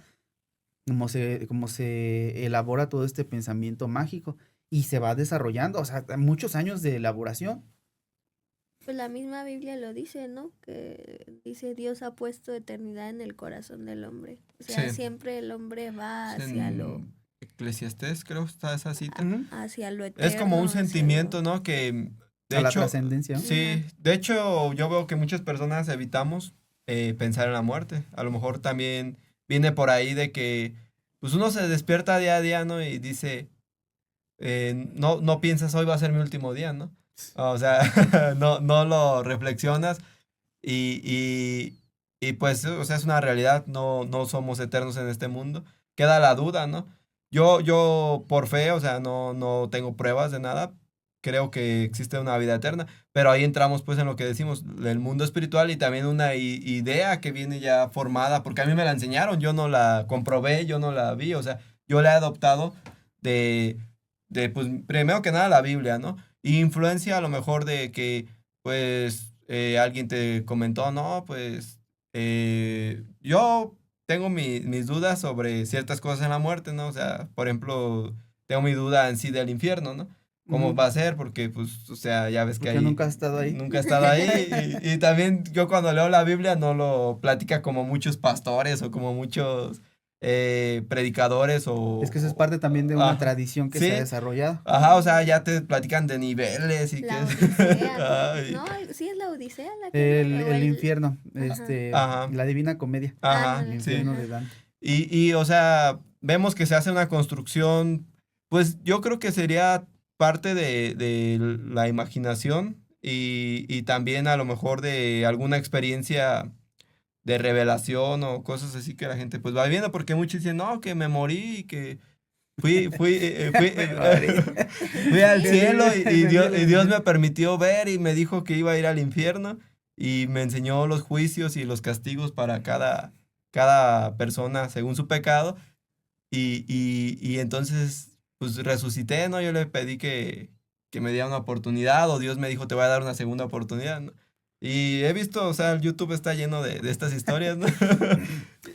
como se elabora todo este pensamiento mágico y se va desarrollando, o sea, muchos años de elaboración. Pues la misma Biblia lo dice, ¿no? Que dice Dios ha puesto eternidad en el corazón del hombre. O sea, sí. siempre el hombre va En Eclesiastés, creo, está esa cita. Ujú. hacia lo Es como un eterno, hacia sentimiento, lo... ¿no? Que, de A la hecho, trascendencia, ¿no? sí, de hecho, yo veo que muchas personas evitamos pensar en la muerte. A lo mejor también viene por ahí de que, pues uno se despierta día a día, ¿no? Y dice, no piensas hoy va a ser mi último día, ¿no? O sea, no lo reflexionas y, y, y pues, o sea, es una realidad, no somos eternos en este mundo. Queda la duda, ¿no? Yo por fe, o sea, no tengo pruebas de nada, creo que existe una vida eterna, pero ahí entramos pues en lo que decimos, el mundo espiritual y también una idea que viene ya formada, porque a mí me la enseñaron, yo no la comprobé, yo no la vi, o sea, yo la he adoptado de, pues, primero que nada la Biblia, ¿no? Y influencia a lo mejor de que, pues, alguien te comentó, no, pues, yo tengo mis dudas sobre ciertas cosas en la muerte, ¿no? O sea, por ejemplo, tengo mi duda en sí del infierno, ¿no? ¿Cómo Ujú. va a ser? Porque, pues, o sea, ya ves que Porque ahí nunca has estado ahí. nunca he estado ahí. Y también yo cuando leo la Biblia no lo platica como muchos pastores o como muchos predicadores o... Es que eso es parte también de una Ajá. tradición que Sí. se ha desarrollado. Ajá, o sea, ya te platican de niveles y La que... Odisea. Ay. No, sí es la Odisea la que... El infierno, Ajá. la Divina Comedia, Ajá, el Ándale, sí. infierno ajá. de Dante. O sea, vemos que se hace una construcción, pues yo creo que sería parte de la imaginación y también a lo mejor de alguna experiencia de revelación o cosas así que la gente pues va viendo, porque muchos dicen, no, que me morí y que Me morí. fui al Sí, cielo sí, y Dios me permitió ver y me dijo que iba a ir al infierno y me enseñó los juicios y los castigos para cada persona según su pecado y entonces pues resucité, ¿no? Yo le pedí que me diera una oportunidad o Dios me dijo te voy a dar una segunda oportunidad, ¿no? Y he visto, o sea, el YouTube está lleno de estas historias, ¿no?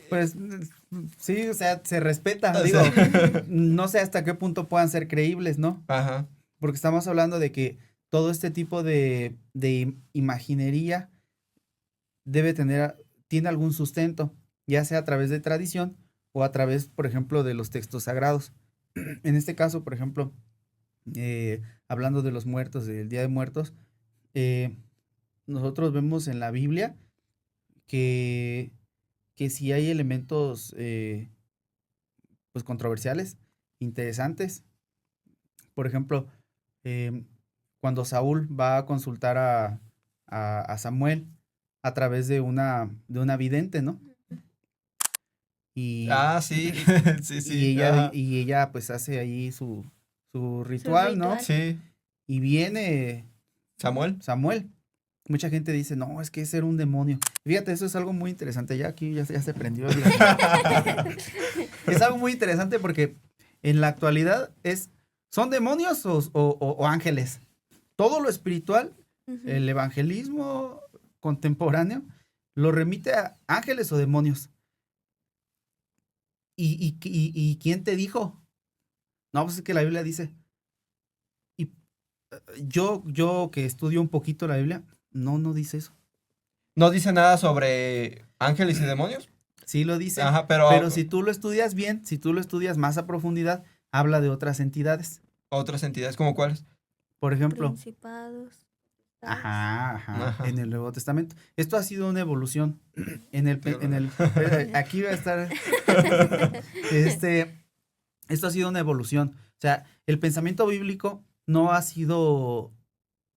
Pues sí, o sea, se respeta, O digo, sea, no sé hasta qué punto puedan ser creíbles, ¿no? Ajá. Porque estamos hablando de que todo este tipo de imaginería tiene algún sustento, ya sea a través de tradición o a través, por ejemplo, de los textos sagrados. En este caso, por ejemplo, hablando de los muertos, del Día de Muertos, eh, nosotros vemos en la Biblia que, que sí hay elementos pues controversiales, interesantes. Por ejemplo, em, cuando Saúl va a consultar a Samuel a través de una vidente, ¿no? Y, Ah, sí, sí, y sí, ella, ajá. y ella pues hace ahí su ritual, ¿no? ritual. Sí, Y viene Samuel. Samuel. Mucha gente dice, no, es que ese era un demonio. Fíjate, eso es algo muy interesante. Ya aquí ya se prendió. Es algo muy interesante porque en la actualidad ¿son demonios o ángeles? Todo lo espiritual, Ujú. el evangelismo contemporáneo, lo remite a ángeles o demonios. ¿Y quién te dijo? No, pues es que la Biblia dice. Y yo que estudio un poquito la Biblia, no dice eso. ¿No dice nada sobre ángeles y demonios? Sí lo dice, Ajá, pero si tú lo estudias bien, si tú lo estudias más a profundidad, habla de otras entidades. otras entidades, ¿como cuáles? Por ejemplo, Principados. Ajá. en el Nuevo Testamento. Esto ha sido una evolución. Aquí va a estar. Esto ha sido una evolución. O sea, el pensamiento bíblico no ha sido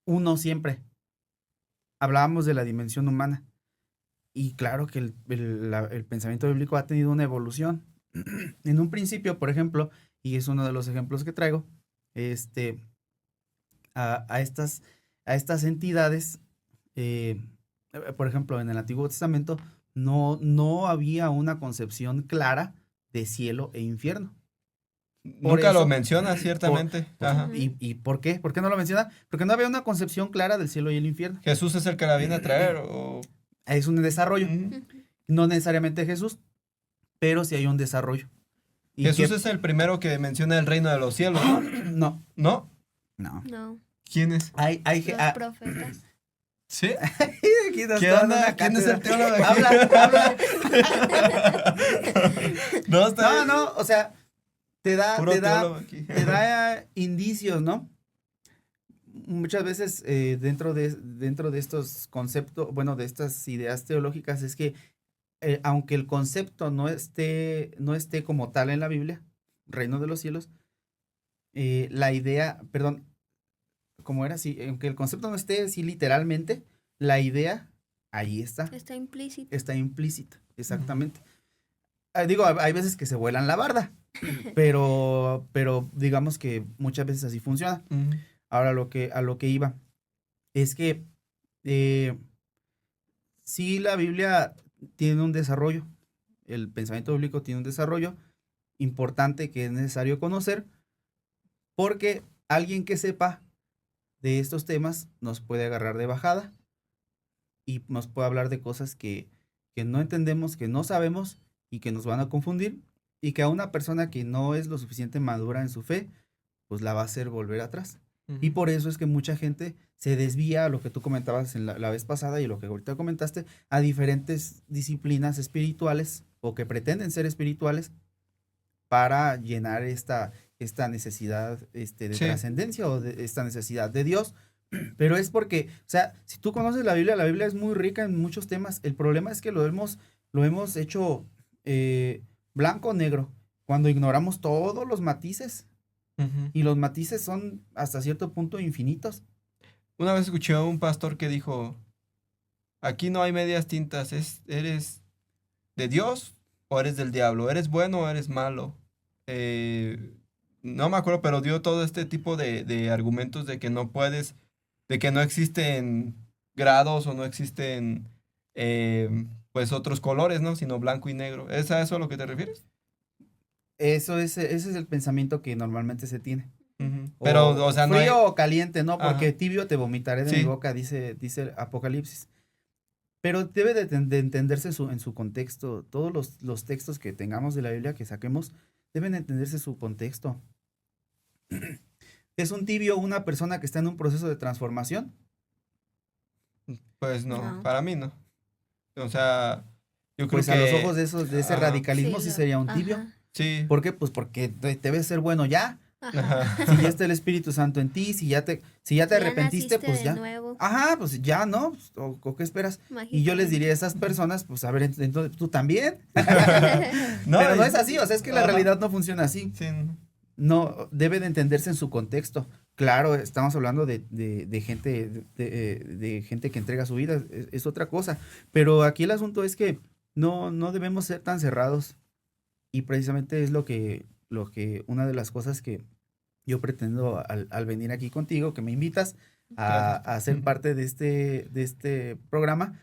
uno siempre. Hablábamos de la dimensión humana. Y claro que el pensamiento bíblico ha tenido una evolución. En un principio, por ejemplo, y es uno de los ejemplos que traigo, a estas entidades, por ejemplo, en el Antiguo Testamento, no había una concepción clara de cielo e infierno. Por Nunca lo eso, menciona, ciertamente. Ajá. ¿Y por qué? ¿Por qué no lo menciona? Porque no había una concepción clara del cielo y el infierno. Jesús es el que la viene a traer o... Es un desarrollo. Ujú. No necesariamente Jesús, pero sí hay un desarrollo. ¿Y Jesús qué? es el primero que menciona el reino de los cielos, ¿no? No, ¿No? no. No, ¿Quién es? los profetas. ¿Sí? Aquí nos ¿Qué está dando onda? una ¿Quién es cátedra. el teólogo aquí? Habla. No, está bien. No, o sea, te da Puro teólogo aquí. te da indicios, ¿no? Muchas veces dentro de estos conceptos, bueno, de estas ideas teológicas, es que aunque el concepto no esté como tal en la Biblia, reino de los cielos, la idea, perdón, ¿cómo era? Sí, aunque el concepto no esté así literalmente, la idea ahí está Está implícito. implícita, exactamente. Digo, hay veces que se vuelan la barda, pero digamos que muchas veces así funciona. Ujú. Ahora a lo que iba es que sí, la Biblia tiene un desarrollo, el pensamiento bíblico tiene un desarrollo importante que es necesario conocer, porque alguien que sepa de estos temas nos puede agarrar de bajada y nos puede hablar de cosas que no entendemos, que no sabemos y que nos van a confundir, y que a una persona que no es lo suficiente madura en su fe, pues la va a hacer volver atrás. Y por eso es que mucha gente se desvía a lo que tú comentabas en la vez pasada y lo que ahorita comentaste, a diferentes disciplinas espirituales o que pretenden ser espirituales, para llenar esta necesidad de Sí. trascendencia o de esta necesidad de Dios. Pero es porque, o sea, si tú conoces la Biblia es muy rica en muchos temas. El problema es que lo hemos hecho blanco o negro, cuando ignoramos todos los matices. Ujú. Y los matices son hasta cierto punto infinitos. Una vez escuché a un pastor que dijo, aquí no hay medias tintas, ¿eres de Dios o eres del diablo? ¿Eres bueno o eres malo? No me acuerdo, pero dio todo este tipo de argumentos de que no puedes, de que no existen grados o no existen pues otros colores, ¿no? Sino blanco y negro. ¿Es a eso a lo que te refieres? Ese es el pensamiento que normalmente se tiene. Ujú. Pero, o sea, no hay... frío o caliente, ¿no? Porque Ajá. tibio te vomitaré de mi Sí. boca, dice el Apocalipsis. Pero debe de entenderse en su contexto. Todos los textos que tengamos de la Biblia que saquemos deben entenderse su contexto. ¿Es un tibio una persona que está en un proceso de transformación? Pues no, No. para mí no. O sea, yo creo Pues a los que... ojos de ese Ajá. radicalismo sí lo- sería un tibio. ajá, Sí. ¿Por qué? Pues porque debe ser bueno ya. ajá. Ajá. Si ya está el Espíritu Santo en ti, si ya te Ya arrepentiste, naciste pues de ya. nuevo, Ajá, pues ya, ¿no? Pues, ¿o qué esperas? Y yo les diría a esas personas, pues a ver, entonces tú también. No, Pero no y- es así, o sea, es que la Ajá. realidad no funciona así. Sí. No, debe de entenderse en su contexto. Claro, estamos hablando de gente, de gente que entrega su vida, es otra cosa. Pero aquí el asunto es que no debemos ser tan cerrados. Y precisamente es una de las cosas que yo pretendo al venir aquí contigo, que me invitas Gracias. a ser parte de este programa,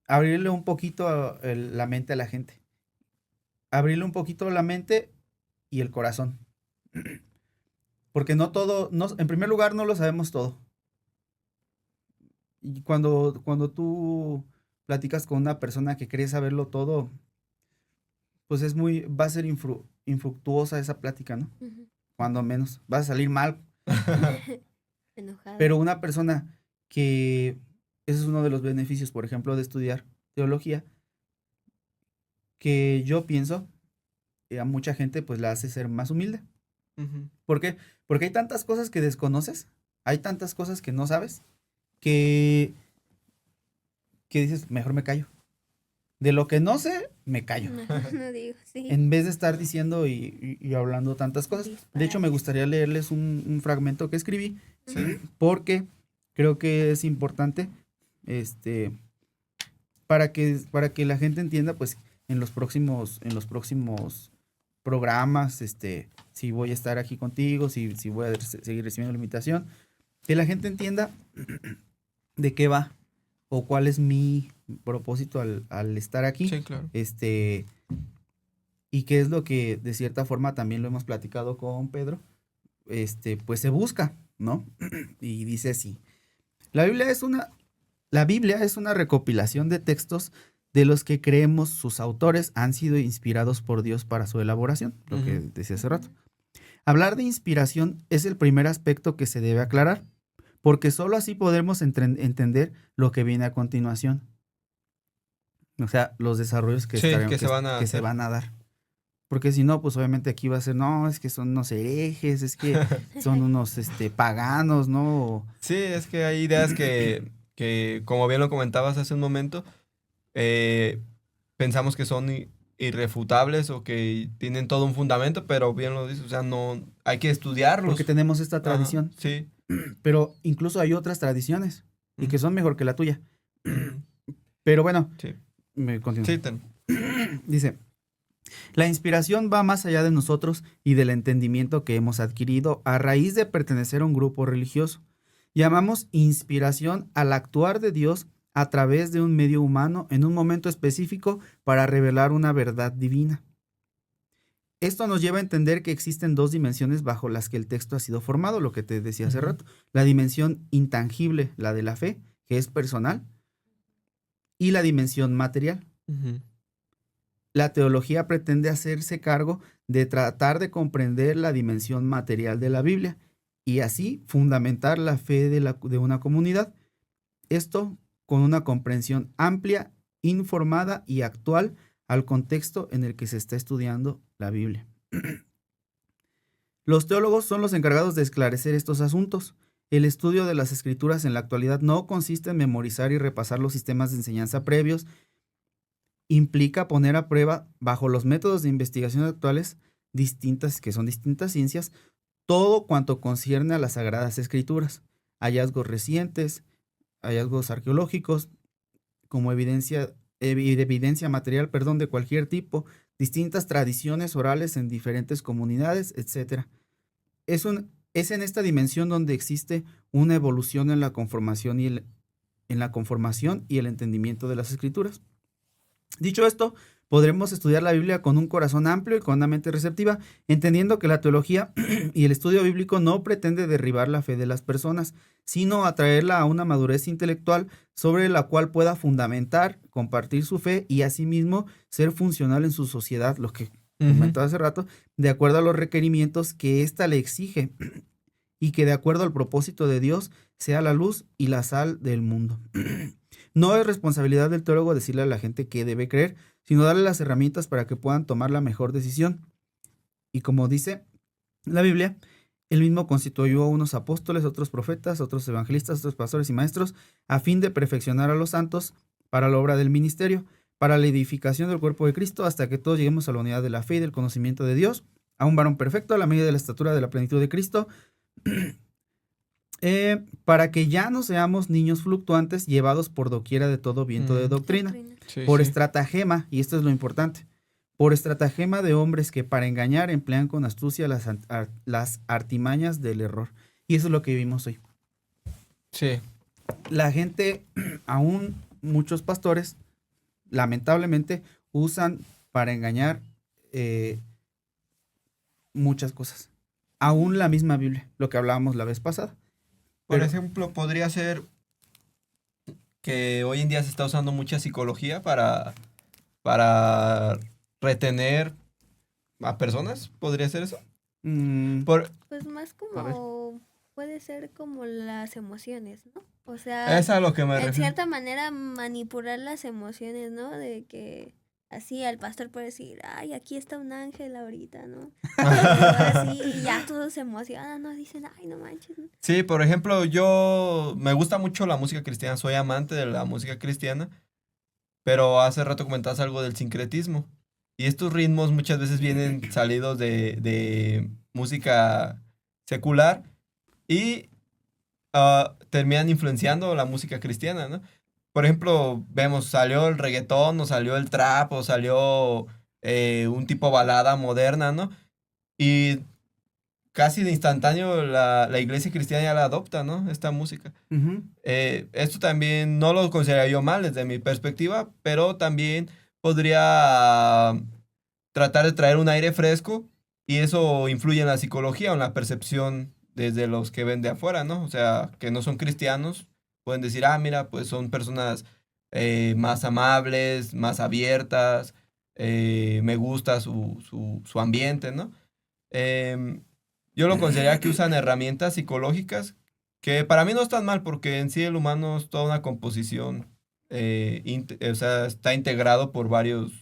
abrirle un poquito la mente a la gente. Abrirle un poquito la mente y el corazón. Porque no todo, en primer lugar, no lo sabemos todo. Y cuando tú platicas con una persona que cree saberlo todo, pues va a ser infructuosa esa plática, ¿no? Ujú. Cuando menos, va a salir mal. Enojado. Pero una persona que, ese es uno de los beneficios, por ejemplo, de estudiar teología, que yo pienso, a mucha gente pues la hace ser más humilde. Ujú. ¿Por qué? Porque hay tantas cosas que desconoces, hay tantas cosas que no sabes, que dices, mejor me callo. De lo que no sé, me callo. Mejor no digo, sí. En vez de estar diciendo y hablando tantas cosas. De hecho, me gustaría leerles un fragmento que escribí, Sí. porque creo que es importante, para que la gente entienda, pues, en los próximos programas, si voy a estar aquí contigo, si voy a seguir recibiendo la invitación, que la gente entienda de qué va o cuál es mi propósito al estar aquí. Sí, claro. Y qué es lo que de cierta forma también lo hemos platicado con Pedro, pues se busca, ¿no? Y dice así: la Biblia es una recopilación de textos de los que creemos sus autores han sido inspirados por Dios para su elaboración, lo que Ujú. decía hace rato. Hablar de inspiración es el primer aspecto que se debe aclarar, porque solo así podremos entender lo que viene a continuación. O sea, los desarrollos que, Sí, que se van a que se hacer. van a dar. Porque si no, pues obviamente aquí va a ser, no, es que son unos herejes, es que son unos paganos, ¿no? Sí, es que hay ideas que, como bien lo comentabas hace un momento, pensamos que son irrefutables o que tienen todo un fundamento, pero bien lo dices, o sea, no, hay que estudiarlos. Porque tenemos esta Ajá, tradición. sí. Pero incluso hay otras tradiciones y que Ujú. son mejor que la tuya. Ujú. Pero bueno, Sí. me continúo. Sí, Dice, la inspiración va más allá de nosotros y del entendimiento que hemos adquirido a raíz de pertenecer a un grupo religioso. Llamamos inspiración al actuar de Dios a través de un medio humano en un momento específico para revelar una verdad divina. Esto nos lleva a entender que existen dos dimensiones bajo las que el texto ha sido formado, lo que te decía hace Ujú. rato. La dimensión intangible, la de la fe, que es personal, y la dimensión material. Ujú. La teología pretende hacerse cargo de tratar de comprender la dimensión material de la Biblia y así fundamentar la fe de una comunidad. Esto con una comprensión amplia, informada y actual al contexto en el que se está estudiando la Biblia. Los teólogos son los encargados de esclarecer estos asuntos. El estudio de las escrituras en la actualidad no consiste en memorizar y repasar los sistemas de enseñanza previos. Implica poner a prueba, bajo los métodos de investigación actuales, que son distintas ciencias, todo cuanto concierne a las Sagradas Escrituras. Hallazgos recientes, hallazgos arqueológicos, como evidencia material, de cualquier tipo, distintas tradiciones orales en diferentes comunidades, etc. Es en esta dimensión donde existe una evolución en la conformación y el entendimiento de las Escrituras. Dicho esto, podremos estudiar la Biblia con un corazón amplio y con una mente receptiva, entendiendo que la teología y el estudio bíblico no pretende derribar la fe de las personas, sino atraerla a una madurez intelectual sobre la cual pueda fundamentar, compartir su fe y asimismo ser funcional en su sociedad, lo que comentaba hace rato, de acuerdo a los requerimientos que ésta le exige y que de acuerdo al propósito de Dios sea la luz y la sal del mundo. No es responsabilidad del teólogo decirle a la gente qué debe creer, sino darle las herramientas para que puedan tomar la mejor decisión. Y como dice la Biblia, él mismo constituyó a unos apóstoles, otros profetas, otros evangelistas, otros pastores y maestros, a fin de perfeccionar a los santos para la obra del ministerio, para la edificación del cuerpo de Cristo, hasta que todos lleguemos a la unidad de la fe y del conocimiento de Dios, a un varón perfecto, a la medida de la estatura de la plenitud de Cristo, para que ya no seamos niños fluctuantes llevados por doquiera de todo viento de doctrina, por estratagema, y esto es lo importante, por estratagema de hombres que para engañar emplean con astucia las artimañas del error. Y eso es lo que vivimos hoy. Sí. La gente, aún muchos pastores, lamentablemente, usan para engañar muchas cosas. Aún la misma Biblia, lo que hablábamos la vez pasada. Por ejemplo, podría ser que hoy en día se está usando mucha psicología para retener a personas. ¿Podría ser eso? Pues más como puede ser como las emociones, ¿no? O sea, es a lo que me refiero. En cierta manera manipular las emociones, ¿no? De que así el pastor puede decir, ay, aquí está un ángel ahorita, ¿no? Así, y ya todos se emocionan, ¿no? Dicen, ay, no manches. Sí, por ejemplo, yo me gusta mucho la música cristiana, soy amante de la música cristiana, pero hace rato comentabas algo del sincretismo. Y estos ritmos muchas veces vienen salidos de música secular y terminan influenciando la música cristiana, ¿no? Por ejemplo, vemos, salió el reggaetón, o salió el trap, o salió un tipo balada moderna, ¿no? Y casi de instantáneo la iglesia cristiana ya la adopta, ¿no? Esta música. Uh-huh. Esto también no lo consideraría yo mal desde mi perspectiva, pero también podría tratar de traer un aire fresco y eso influye en la psicología o en la percepción desde los que ven de afuera, ¿no? O sea, que no son cristianos, pueden decir, mira, pues son personas más amables, más abiertas, me gusta su ambiente, ¿no? Yo lo consideraría que usan herramientas psicológicas que para mí no están mal porque en sí el humano es toda una composición, o sea, está integrado por varios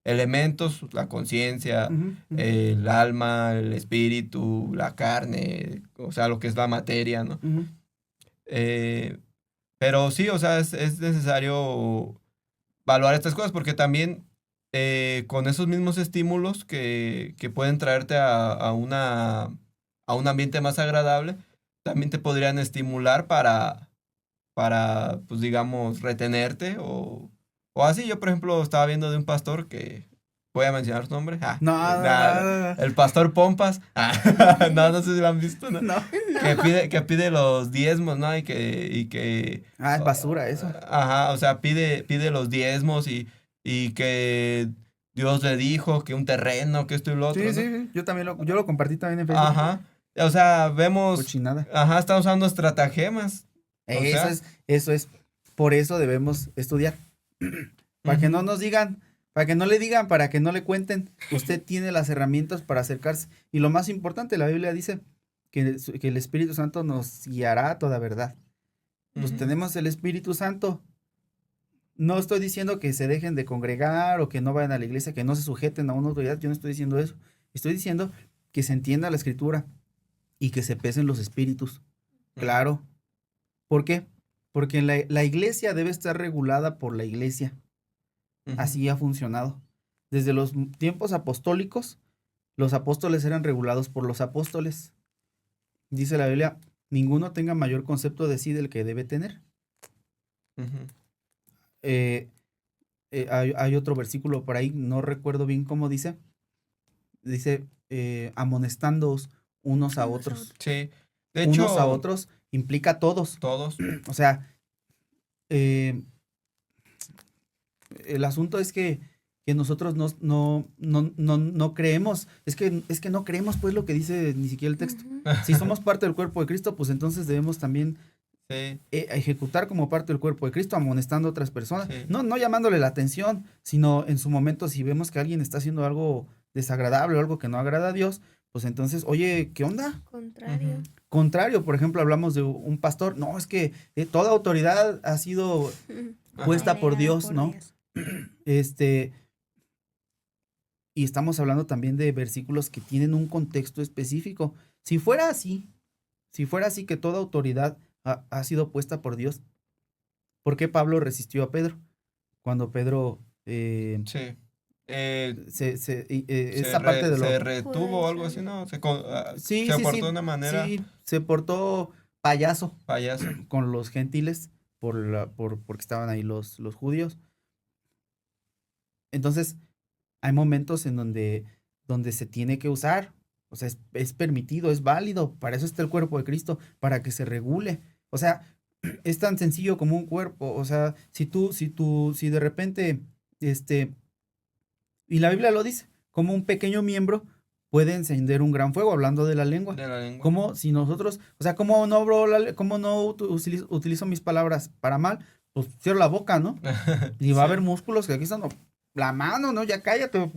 elementos, la conciencia, el alma, el espíritu, la carne, o sea, lo que es la materia, ¿no? Pero sí, o sea, es necesario evaluar estas cosas porque también con esos mismos estímulos que pueden traerte a un ambiente más agradable, también te podrían estimular para pues digamos, retenerte o así. Yo, por ejemplo, estaba viendo de un pastor que, voy a mencionar su nombre. No. El pastor Pompas. No sé si lo han visto, ¿no? No. Que pide los diezmos, ¿no? Y que es basura eso. Ajá, o sea, pide los diezmos y que Dios le dijo que un terreno, que esto y lo otro, ¿no? Sí. Yo lo compartí también en Facebook. Ajá. O sea, vemos. Cochinada. Ajá, están usando estratagemas. Eso es. Por eso debemos estudiar. Para que no nos digan, para que no le digan, para que no le cuenten. Usted tiene las herramientas para acercarse. Y lo más importante, la Biblia dice que el Espíritu Santo nos guiará a toda verdad. Pues tenemos el Espíritu Santo. no estoy diciendo que se dejen de congregar o que no vayan a la iglesia, que no se sujeten a una autoridad, yo no estoy diciendo eso. Estoy diciendo que se entienda la escritura y que se pesen los espíritus. Claro. ¿Por qué? Porque la iglesia debe estar regulada por la iglesia. Así ha funcionado. Desde los tiempos apostólicos, los apóstoles eran regulados por los apóstoles. Dice la Biblia, ninguno tenga mayor concepto de sí del que debe tener. Hay otro versículo por ahí, no recuerdo bien cómo dice. Dice, amonestándoos unos a otros. Sí, de hecho. Unos a otros implica a todos. Todos. O sea, el asunto es que nosotros no creemos, es que no creemos pues lo que dice ni siquiera el texto. Si somos parte del cuerpo de Cristo, pues entonces debemos también ejecutar como parte del cuerpo de Cristo, amonestando a otras personas, no llamándole la atención, sino en su momento si vemos que alguien está haciendo algo desagradable o algo que no agrada a Dios, pues entonces, oye, ¿qué onda? Contrario, por ejemplo, hablamos de un pastor, no, es que toda autoridad ha sido puesta por Dios, ¿no? Y estamos hablando también de versículos que tienen un contexto específico. Si fuera así que toda autoridad ha sido puesta por Dios, ¿por qué Pablo resistió a Pedro? Cuando Pedro esa parte de lo... Se retuvo o algo así, ¿no? Se portó de una manera... Sí, se portó payaso. Payaso. Con los gentiles, porque estaban ahí los judíos. Entonces, hay momentos en donde se tiene que usar, o sea, es permitido, es válido, para eso está el cuerpo de Cristo, para que se regule. O sea, es tan sencillo como un cuerpo, o sea, si de repente, y la Biblia lo dice, como un pequeño miembro puede encender un gran fuego, hablando de la lengua. Como si nosotros, o sea, ¿cómo no utilizo mis palabras para mal? Pues cierro la boca, ¿no? Y va a haber músculos que aquí están, la mano, ¿no? Ya cállate.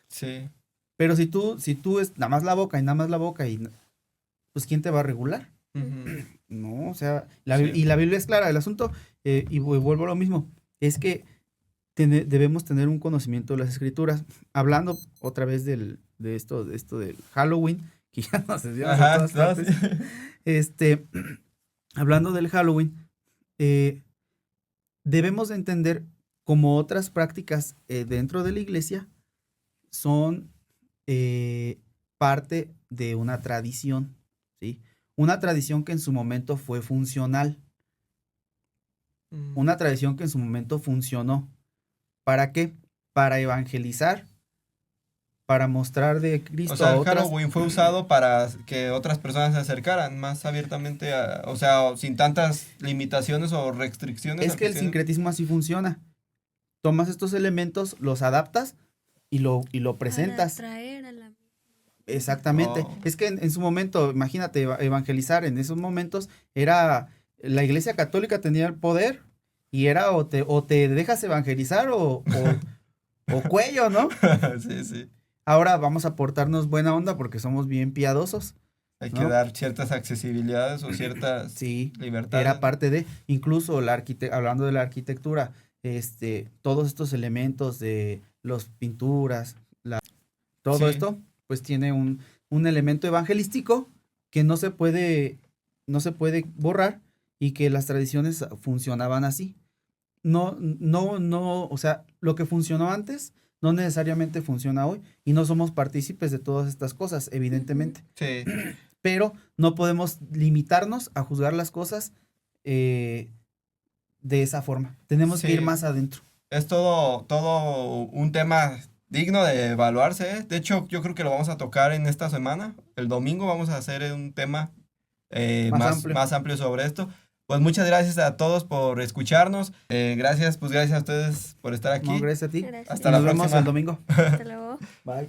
Sí. Pero si tú es nada más la boca, y pues ¿quién te va a regular? No, o sea, y la Biblia es clara, el asunto, y vuelvo a lo mismo, es que debemos tener un conocimiento de las escrituras. Hablando otra vez de esto del Halloween, que ya nos desviamos de todas partes. Hablando del Halloween, debemos de entender como otras prácticas dentro de la iglesia son parte de una tradición, ¿sí? Una tradición que en su momento fue funcional. Una tradición que en su momento funcionó. ¿Para qué? Para evangelizar, para mostrar de Cristo. O sea, a el otras. Halloween fue usado para que otras personas se acercaran más abiertamente, o sea, sin tantas limitaciones o restricciones. Es que el sincretismo así funciona. Tomas estos elementos, los adaptas y lo presentas. Para atraer a la... Exactamente. Es que en su momento, imagínate, evangelizar en esos momentos era, la Iglesia Católica tenía el poder y era o te dejas evangelizar o cuello, ¿no? Sí. Ahora vamos a portarnos buena onda porque somos bien piadosos. Hay que dar ciertas accesibilidades o ciertas libertades. Era parte de, incluso hablando de la arquitectura, todos estos elementos de las pinturas, todo esto, pues tiene un elemento evangelístico que no se puede borrar y que las tradiciones funcionaban así. No, o sea, lo que funcionó antes no necesariamente funciona hoy y no somos partícipes de todas estas cosas, evidentemente. Sí. Pero no podemos limitarnos a juzgar las cosas de esa forma. Tenemos que ir más adentro. Es todo un tema digno de evaluarse. De hecho, yo creo que lo vamos a tocar en esta semana. El domingo vamos a hacer un tema más amplio sobre esto. Pues muchas gracias a todos por escucharnos. Gracias a ustedes por estar aquí. No, gracias a ti. Gracias. Hasta la próxima. Nos vemos el domingo. Hasta luego. Bye.